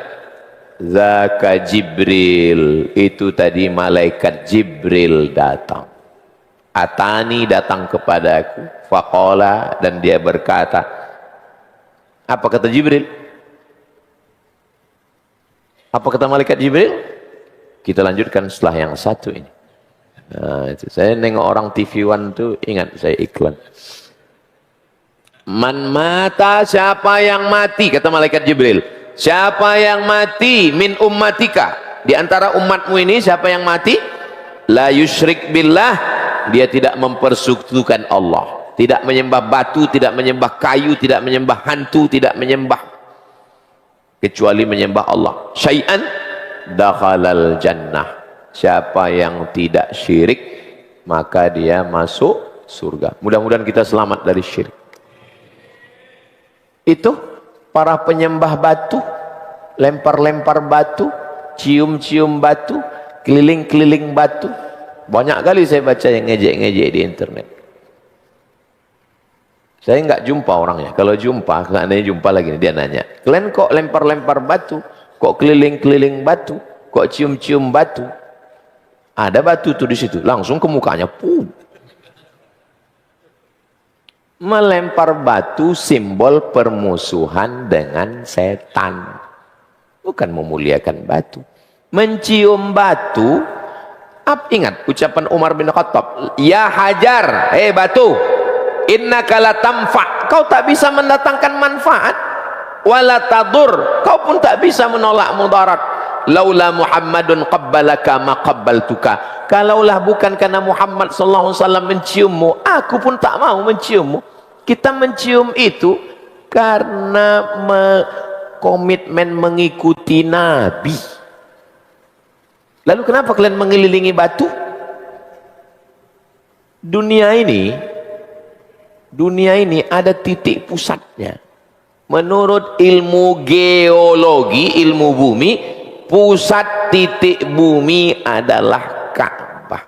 Zaka Jibril, itu tadi malaikat Jibril datang. Atani, datang kepadaku. Faqala, dan dia berkata, apa kata Jibril? Apa kata malaikat Jibril? Kita lanjutkan setelah yang satu ini. Nah, itu. Saya nengok orang TV One tuh, ingat saya iklan. Man mata, siapa yang mati, kata malaikat Jibril, siapa yang mati min ummatika, di antara umatmu ini siapa yang mati, la yusyrik billah, dia tidak mempersekutukan Allah, tidak menyembah batu, tidak menyembah kayu, tidak menyembah hantu, tidak menyembah, kecuali menyembah Allah. Syai'an dakhalal jannah, siapa yang tidak syirik maka dia masuk surga. Mudah-mudahan kita selamat dari syirik. Itu para penyembah batu, lempar-lempar batu, cium-cium batu, keliling-keliling batu. Banyak kali saya baca yang ngejek-ngejek di internet. Saya nggak jumpa orangnya. Kalau jumpa, seandainya jumpa lagi, dia nanya, kalian kok lempar-lempar batu, kok keliling-keliling batu, kok cium-cium batu? Ada batu tuh di situ, langsung ke mukanya. Melempar batu simbol permusuhan dengan setan, bukan memuliakan batu. Mencium batu, ingat ucapan Umar bin Khattab, ya hajar, batu, innaka la tamfa', kau tak bisa mendatangkan manfaat, wala tadur, kau pun tak bisa menolak mudarat. Laula Muhammadun qabbalaka ma qabbaltuka, kalaulah bukan karena Muhammad sallallahu alaihi wasallam menciummu, aku pun tak mau menciummu. Kita mencium itu karena komitmen mengikuti Nabi. Lalu kenapa kalian mengelilingi batu? Dunia ini ada titik pusatnya. Menurut ilmu geologi, ilmu bumi, pusat titik bumi adalah Ka'bah.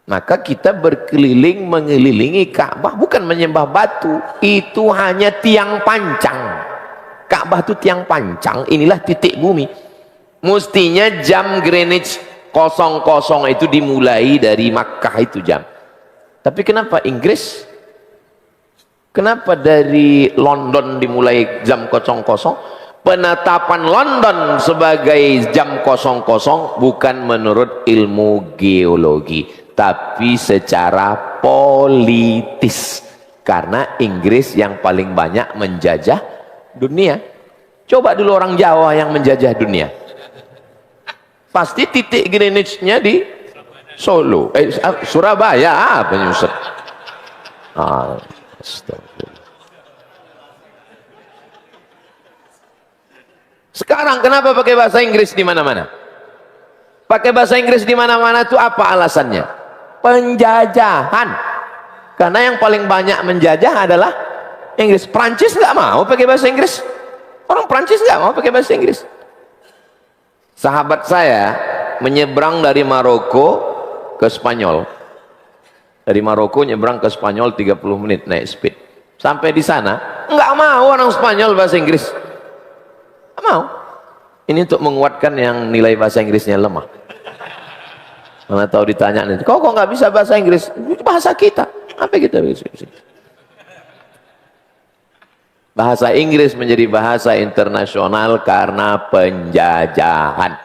Maka kita berkeliling mengelilingi Ka'bah, bukan menyembah batu. Itu hanya tiang pancang. Ka'bah itu tiang pancang, inilah titik bumi. Mestinya jam Greenwich 00 itu dimulai dari Makkah itu jam. Tapi kenapa Inggris? Kenapa dari London dimulai jam 00? Penetapan London sebagai jam 00 bukan menurut ilmu geologi, tapi secara politis. Karena Inggris yang paling banyak menjajah dunia. Coba dulu orang Jawa yang menjajah dunia. Pasti titik Greenwich-nya di Solo, Surabaya, apa nyusut? Sekarang kenapa pakai bahasa Inggris di mana-mana? Pakai bahasa Inggris di mana-mana itu apa alasannya? Penjajahan. Karena yang paling banyak menjajah adalah Inggris. Prancis nggak mau pakai bahasa Inggris. Orang Prancis nggak mau pakai bahasa Inggris. Sahabat saya menyeberang dari Maroko ke Spanyol. Dari Maroko nyebrang ke Spanyol 30 menit naik speed. Sampai di sana nggak mau orang Spanyol bahasa Inggris. Nggak mau. Ini untuk menguatkan yang nilai bahasa Inggrisnya lemah. Mana tahu ditanya nih, kok nggak bisa bahasa Inggris? Bahasa kita. Apa kita bisa? Bahasa Inggris menjadi bahasa internasional karena penjajahan.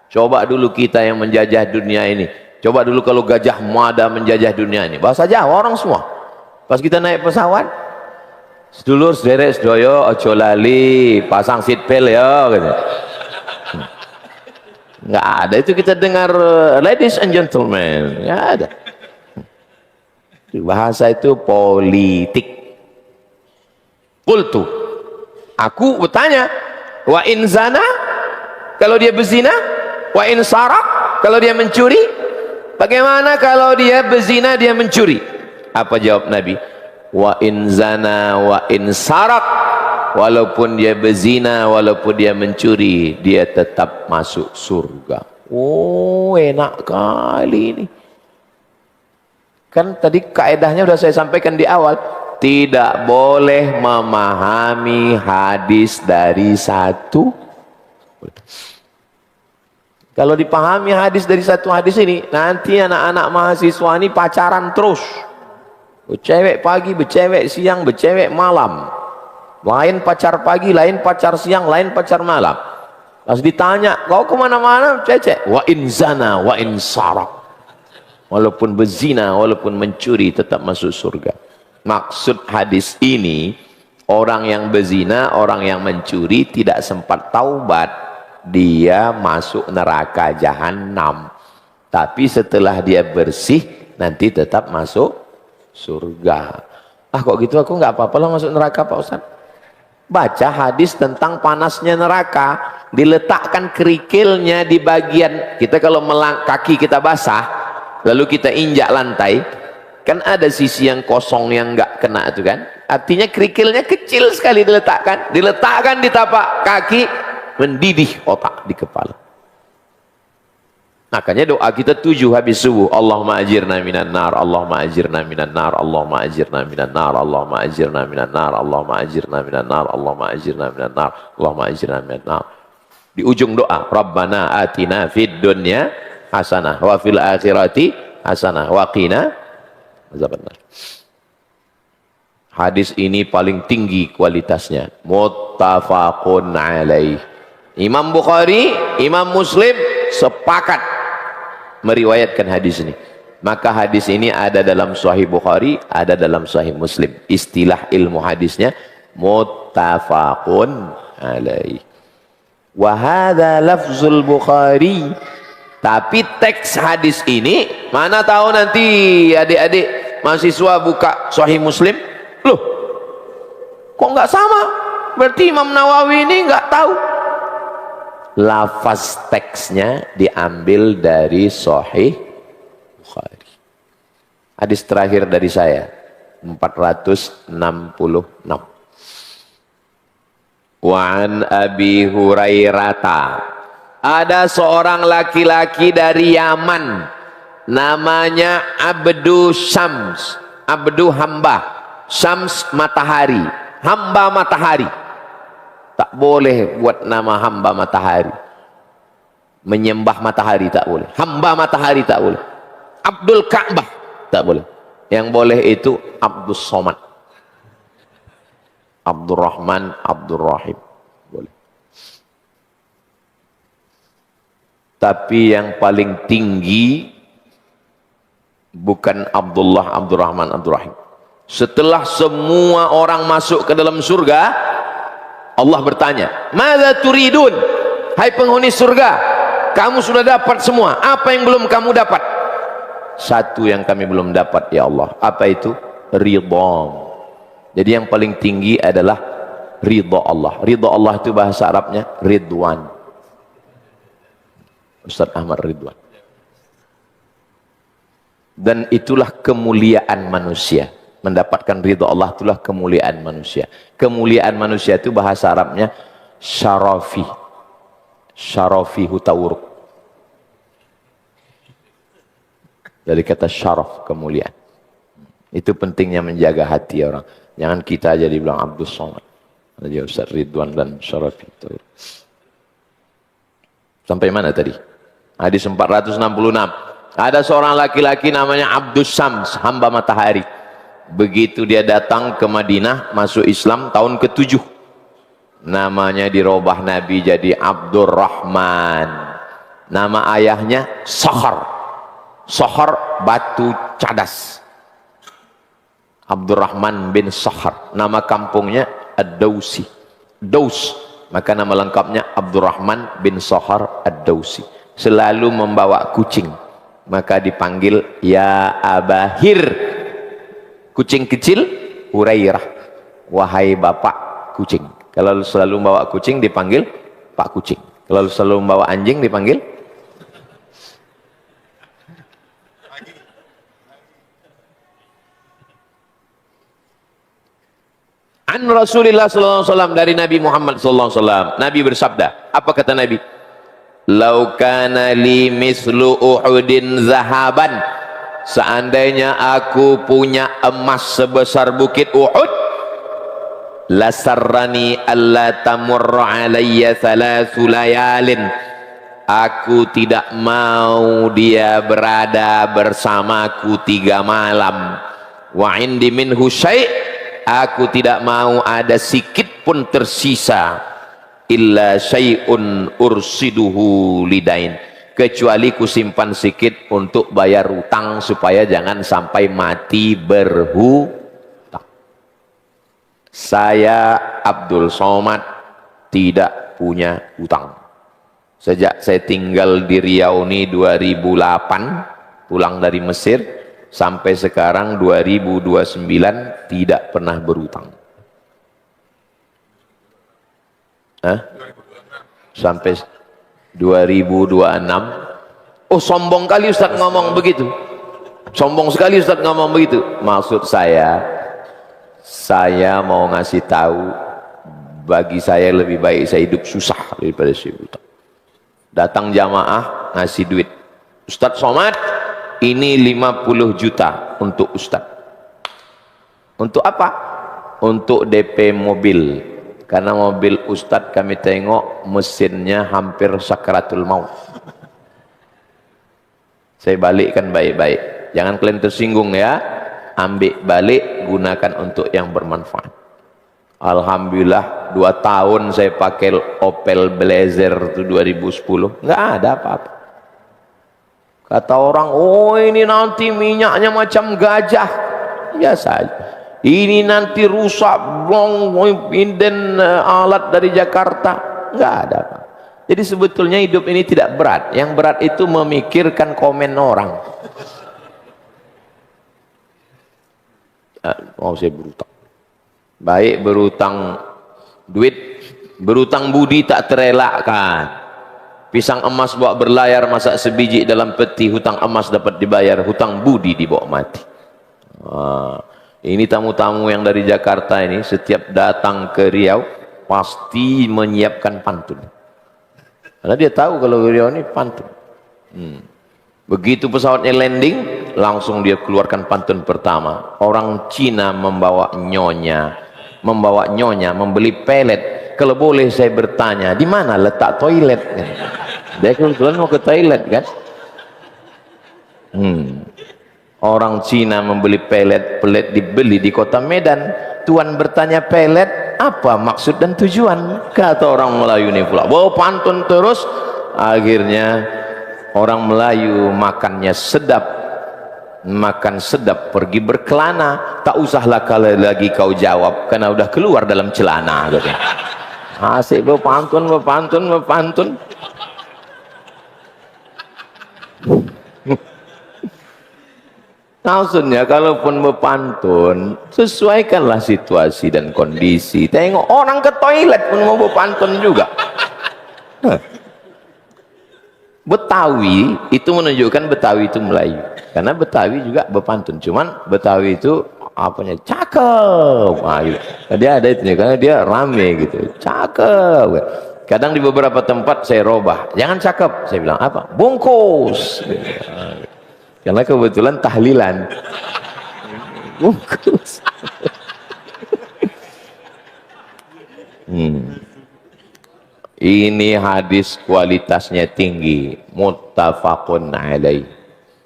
Coba dulu kita yang menjajah dunia ini. Coba dulu kalau Gajah Mada menjajah dunia ini. Bahasa Jawa orang semua. Pas kita naik pesawat, sedulur sederek sedoyo ojo lali pasang seatbelt ya gitu. Nggak ada itu, kita dengar ladies and gentlemen, nggak ada. Bahasa itu politik. Qultu, aku bertanya, wa in zana, kalau dia berzina, wa in sarak, kalau dia mencuri, bagaimana kalau dia berzina dia mencuri? Apa jawab Nabi? Wa in zana wa in sarak, walaupun dia berzina, walaupun dia mencuri, dia tetap masuk surga. Oh, enak kali ini. Kan tadi kaedahnya sudah saya sampaikan di awal, tidak boleh memahami hadis dari satu. Kalau dipahami hadis dari satu hadis ini, nanti anak-anak mahasiswa ini pacaran terus. Bercewek pagi, bercewek siang, bercewek malam. Lain pacar pagi, lain pacar siang, lain pacar malam. Pas ditanya, kau kemana-mana cecek. Wa in zana, wa in sarak. Walaupun berzina, walaupun mencuri, tetap masuk surga. Maksud hadis ini, orang yang berzina, orang yang mencuri tidak sempat taubat, dia masuk neraka jahanam. Tapi setelah dia bersih, nanti tetap masuk surga. Ah kok gitu, aku nggak apa-apa lah masuk neraka Pak Ustaz. Baca hadis tentang panasnya neraka, diletakkan kerikilnya di bagian kita, kalau kaki kita basah, lalu kita injak lantai, kan ada sisi yang kosong yang nggak kena itu kan, artinya kerikilnya kecil sekali diletakkan di tapak kaki, mendidih otak di kepala. Makanya doa kita 7 habis subuh, Allahumma ajirna minan nar, Allahumma ajirna minan nar, Allahumma ajirna minan nar, Allahumma ajirna minan nar, Allahumma ajirna minan nar, Allahumma ajirna minan nar, Allahumma ajirna minan nar. Di ujung doa, Rabbana atina fid dunya hasanah wa fil akhirati hasanah wa qina azabannar. Hadis ini paling tinggi kualitasnya, muttafaqun alaih. Imam Bukhari, Imam Muslim sepakat meriwayatkan hadis ini. Maka hadis ini ada dalam Sahih Bukhari, ada dalam Sahih Muslim. Istilah ilmu hadisnya muttafaqun alaih. Wa hadza lafzul Bukhari. Tapi teks hadis ini, mana tahu nanti adik-adik mahasiswa buka Sahih Muslim, loh kok nggak sama? Berarti Imam Nawawi ini nggak tahu. Lafaz teksnya diambil dari Sahih Bukhari. Hadis terakhir dari saya 466. Wa an Abi Hurairata, ada seorang laki-laki dari Yaman namanya Abdu Syams. Abdu hamba, Syams matahari, hamba matahari. Tak boleh buat nama hamba matahari, menyembah matahari tak boleh, hamba matahari tak boleh, Abdul Ka'bah tak boleh. Yang boleh itu Abdus Somad, Abdurrahman, Abdurrahim boleh. Tapi yang paling tinggi bukan Abdullah, Abdurrahman, Abdurrahim. Setelah semua orang masuk ke dalam surga, Allah bertanya, "Madza turidun?" Hai penghuni surga, kamu sudah dapat semua. Apa yang belum kamu dapat? Satu yang kami belum dapat ya Allah. Apa itu? Ridha. Jadi yang paling tinggi adalah ridha Allah. Ridha Allah itu bahasa Arabnya Ridwan. Ustaz Ahmad Ridwan. Dan itulah kemuliaan manusia. Mendapatkan ridha Allah itulah kemuliaan manusia. Kemuliaan manusia itu bahasa Arabnya syarafi. Syarafi hutawuruk. Dari kata syaraf, kemuliaan. Itu pentingnya menjaga hati orang. Jangan kita aja dibilang Abdus Somad. Ada Ustaz Ridwan dan Syarafi. Sampai mana tadi? Hadis 466. Ada seorang laki-laki namanya Abdus Syams, hamba matahari. Begitu dia datang ke Madinah, masuk Islam tahun ke-7. Namanya dirubah Nabi jadi Abdurrahman. Nama ayahnya Sakhar. Sakhar batu cadas. Abdurrahman bin Sakhar. Nama kampungnya Ad-Dausi. Daus. Maka nama lengkapnya Abdurrahman bin Sakhar Ad-Dausi. Selalu membawa kucing. Maka dipanggil Ya Abahir. Kucing kecil Hurairah, wahai bapak kucing. Kalau selalu membawa kucing dipanggil Pak Kucing. Kalau selalu membawa anjing dipanggil An Rasulillah sallallahu alaihi wasallam, dari Nabi Muhammad sallallahu alaihi wasallam. Nabi bersabda, apa kata Nabi? Lau kana li mislu Uhudin zahaban, seandainya aku punya emas sebesar bukit Uhud, lasarrani alla tamurra alayya thalathu layalin, aku tidak mau dia berada bersamaku 3 malam. Wa indi minhu syai', aku tidak mau ada sikit pun tersisa, illa syai'un ursiduhu lidain, kecuali kusimpan sikit untuk bayar utang supaya jangan sampai mati berhutang. Saya Abdul Somad tidak punya hutang. Sejak saya tinggal di Riau ini 2008, pulang dari Mesir, sampai sekarang 2029 tidak pernah berhutang. Sampai 2026. Oh, sombong kali Ustaz ngomong begitu. Sombong sekali Ustaz ngomong begitu. Maksud saya mau ngasih tahu, bagi saya lebih baik saya hidup susah daripada saya hutang. Datang jamaah ngasih duit, Ustaz Somad ini 50 juta untuk Ustaz. Untuk apa? Untuk DP mobil. Karena mobil Ustadz kami tengok mesinnya hampir sakratul maut. Saya balikkan baik-baik. Jangan kalian tersinggung ya. Ambil balik, gunakan untuk yang bermanfaat. Alhamdulillah 2 tahun saya pakai Opel Blazer itu 2010. Nggak ada apa-apa. Kata orang, oh ini nanti minyaknya macam gajah. Biasa aja. Ini nanti rusak, blong, pindah alat dari Jakarta. Enggak ada apa. Jadi sebetulnya hidup ini tidak berat. Yang berat itu memikirkan komen orang. Mau saya berutang. Baik berutang duit, berutang budi tak terelakkan. Pisang emas bawa berlayar, masak sebiji dalam peti. Hutang emas dapat dibayar, hutang budi dibawa mati. Ini tamu-tamu yang dari Jakarta ini setiap datang ke Riau pasti menyiapkan pantun. Karena dia tahu kalau Riau ini pantun. Begitu pesawatnya landing, langsung dia keluarkan pantun pertama. Orang Cina membawa nyonya, membeli pelet. Kalau boleh saya bertanya, di mana letak toilet? Dia kebetulan mau ke toilet kan? Orang Cina membeli pelet dibeli di kota Medan. Tuan bertanya, pelet apa maksud dan tujuan? Kata orang Melayu ini pula, bawa pantun terus. Akhirnya orang Melayu makan sedap pergi berkelana. Tak usahlah kalau lagi kau jawab, karena udah keluar dalam celana. Asik berpantun. Maksudnya kalaupun berpantun, sesuaikanlah situasi dan kondisi. Tengok orang ke toilet pun mau berpantun juga. Betawi itu menunjukkan Betawi itu Melayu. Karena Betawi juga berpantun. Cuman Betawi itu apanya cakep. Gitu. Dia ada itu karena dia rame gitu. Cakep. Kadang di beberapa tempat saya robah. Jangan cakep. Saya bilang apa? Bungkus. Karena kebetulan tahlilan. Bungkus. Ini hadis kualitasnya tinggi, muttafaqun alaih.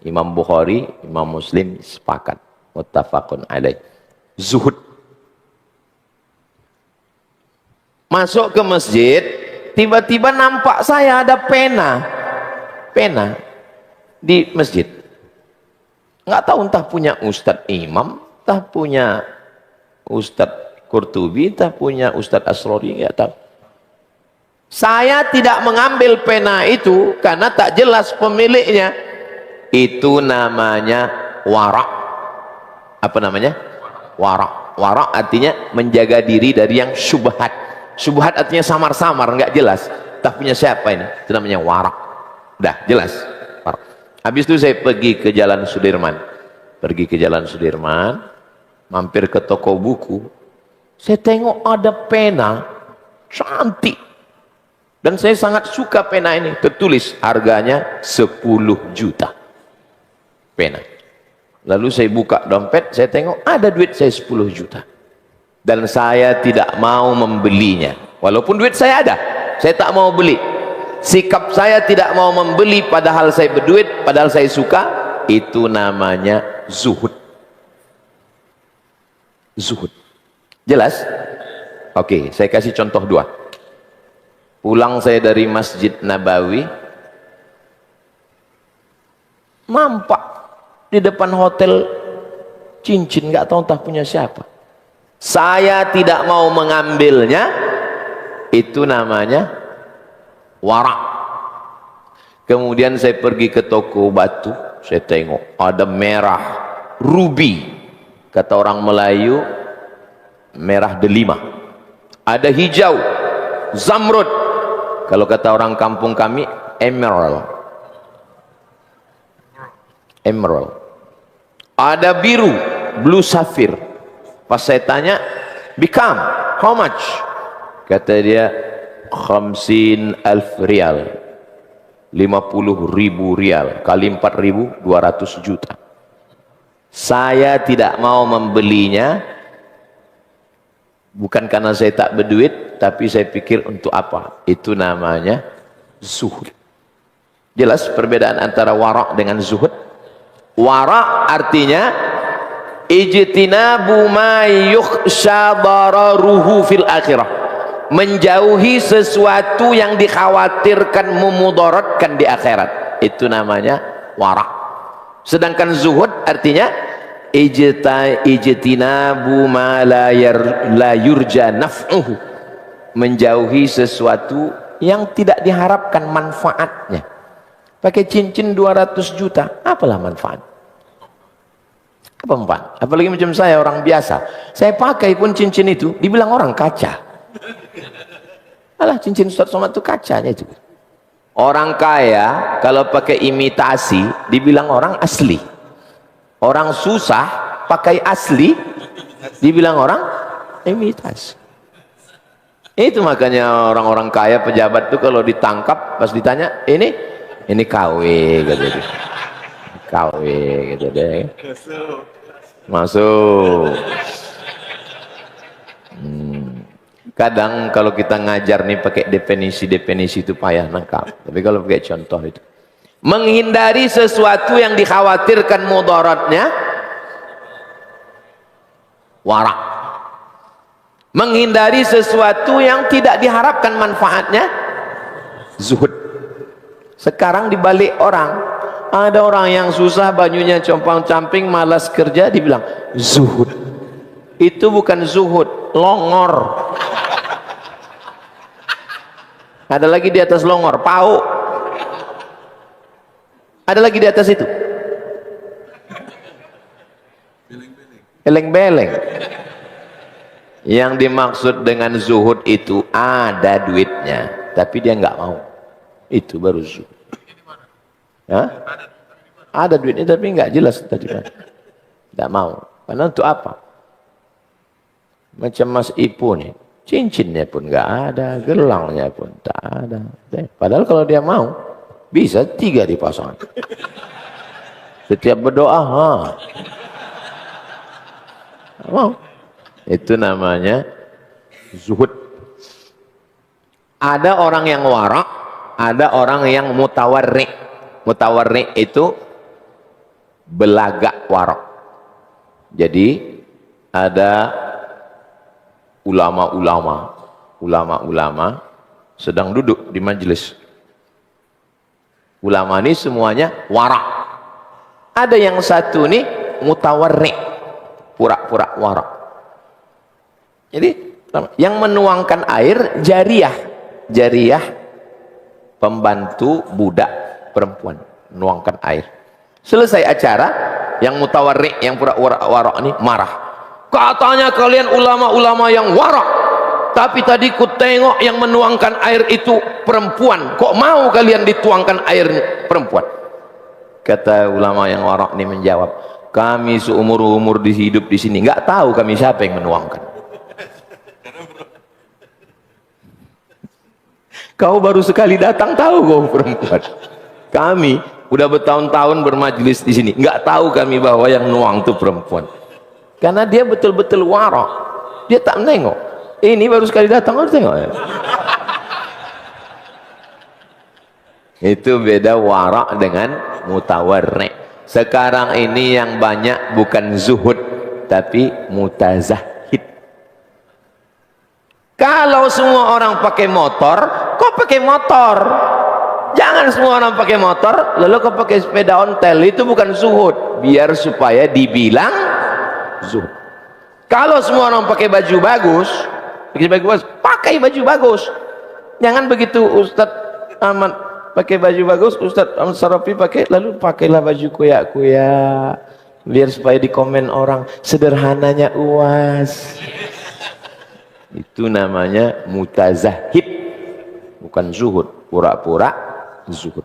Imam Bukhari, Imam Muslim sepakat, muttafaqun alaih. Zuhud. Masuk ke masjid, tiba-tiba nampak saya ada pena di masjid. Nggak tahu entah punya Ustadz Imam, entah punya Ustadz Qurtubi, entah punya Ustadz Asrori, nggak tahu. Saya tidak mengambil pena itu karena tak jelas pemiliknya. Itu namanya warak. Apa namanya? Warak. Warak artinya menjaga diri dari yang syubhat. Syubhat artinya samar-samar, nggak jelas. Tak punya siapa ini? Itu namanya warak. Dah jelas. Warak. Habis itu saya pergi ke Jalan Sudirman. Mampir ke toko buku. Saya tengok ada pena cantik. Dan saya sangat suka pena ini. Tertulis harganya 10 juta. Pena. Lalu saya buka dompet, saya tengok ada duit saya 10 juta. Dan saya tidak mau membelinya. Walaupun duit saya ada, saya tak mau beli. Sikap saya tidak mau membeli padahal saya berduit, padahal saya suka. Itu namanya zuhud. Zuhud. Jelas? Oke, saya kasih contoh 2. Pulang saya dari Masjid Nabawi, nampak di depan hotel cincin, nggak tahu entah punya siapa. Saya tidak mau mengambilnya. Itu namanya warak. Kemudian saya pergi ke toko batu, saya tengok ada merah ruby, kata orang Melayu merah delima. Ada hijau zamrud, kalau kata orang kampung kami emerald. Ada biru, blue sapphire. Pas saya tanya, become how much? Kata dia 50.000 rial, 50.000 rial kali 4.000, 200 juta. Saya tidak mau membelinya, bukan karena saya tak berduit, tapi saya pikir untuk apa? Itu namanya zuhud. Jelas perbedaan antara warak dengan zuhud? Warak artinya ijtinabu ma yukhsha dararuhu fil akhirah, menjauhi sesuatu yang dikhawatirkan memudaratkan di akhirat. Itu namanya warak. Sedangkan zuhud artinya ijtinabu ma la yurja naf'uhu, menjauhi sesuatu yang tidak diharapkan manfaatnya. Pakai cincin 200 juta, apalah manfaat? Apa manfaat? Apalagi macam saya orang biasa, saya pakai pun cincin itu dibilang orang kaca. Alah, cincin Ustaz Somad itu kacanya itu. Orang kaya kalau pakai imitasi dibilang orang asli. Orang susah pakai asli dibilang orang imitasi. Itu makanya orang-orang kaya pejabat tuh kalau ditangkap pas ditanya ini KW gitu deh. KW gitu deh. Masuk. Kadang kalau kita ngajar nih pakai definisi itu payah nangkap. Tapi kalau pakai contoh itu, menghindari sesuatu yang dikhawatirkan mudaratnya, warak. Menghindari sesuatu yang tidak diharapkan manfaatnya, zuhud. Sekarang dibalik orang, ada orang yang susah bajunya compang-camping, malas kerja, dibilang zuhud. Itu bukan zuhud, longor. Ada lagi di atas longor, pau. Ada lagi di atas itu, beleng-beleng. Yang dimaksud dengan zuhud itu ada duitnya, tapi dia nggak mau. Itu baru zuhud. Hah? Ada duitnya tapi nggak jelas tadi kan. Nggak mau. Karena untuk apa? Macam Mas Ipu nih, cincinnya pun nggak ada, gelangnya pun tak ada. Padahal kalau dia mau, bisa 3 dipasang. Setiap berdoa, mau. Itu namanya zuhud. Ada orang yang warak, ada orang yang mutawarri. Mutawarri itu belagak warak. Jadi ada ulama-ulama sedang duduk di majelis. Ulama ini semuanya warak. Ada yang satu nih mutawarri, pura-pura warak. Jadi yang menuangkan air jariyah pembantu budak perempuan menuangkan air. Selesai acara, yang mutawarri, yang pura-pura warak ini marah. Katanya kalian ulama-ulama yang warak, tapi tadi ku tengok yang menuangkan air itu perempuan. Kok mau kalian dituangkan air perempuan? Kata ulama yang warak ini menjawab, kami seumur-umur hidup di sini nggak tahu kami siapa yang menuangkan. Kau baru sekali datang tahu kau perempuan. Kami udah bertahun-tahun bermajlis di sini, nggak tahu kami bahwa yang nuang itu perempuan. Karena dia betul-betul warak, dia tak menengok. Ini baru sekali datang, harus tengok. Itu beda warak dengan mutawarri. Sekarang ini yang banyak bukan zuhud, tapi mutazahid. Kalau semua orang pakai motor, kok pakai motor? Jangan semua orang pakai motor, lalu kau pakai sepeda ontel. Itu bukan zuhud, biar supaya dibilang zuhud. Kalau semua orang pakai baju bagus, pakai baju bagus. Jangan begitu Ustadz Ahmad pakai baju bagus, Ustadz Ahmad Sarafi pakai, lalu pakailah baju kuya-kuya, biar supaya dikomen orang sederhananya UAS. Itu namanya mutazahid, bukan zuhud, pura-pura zuhud.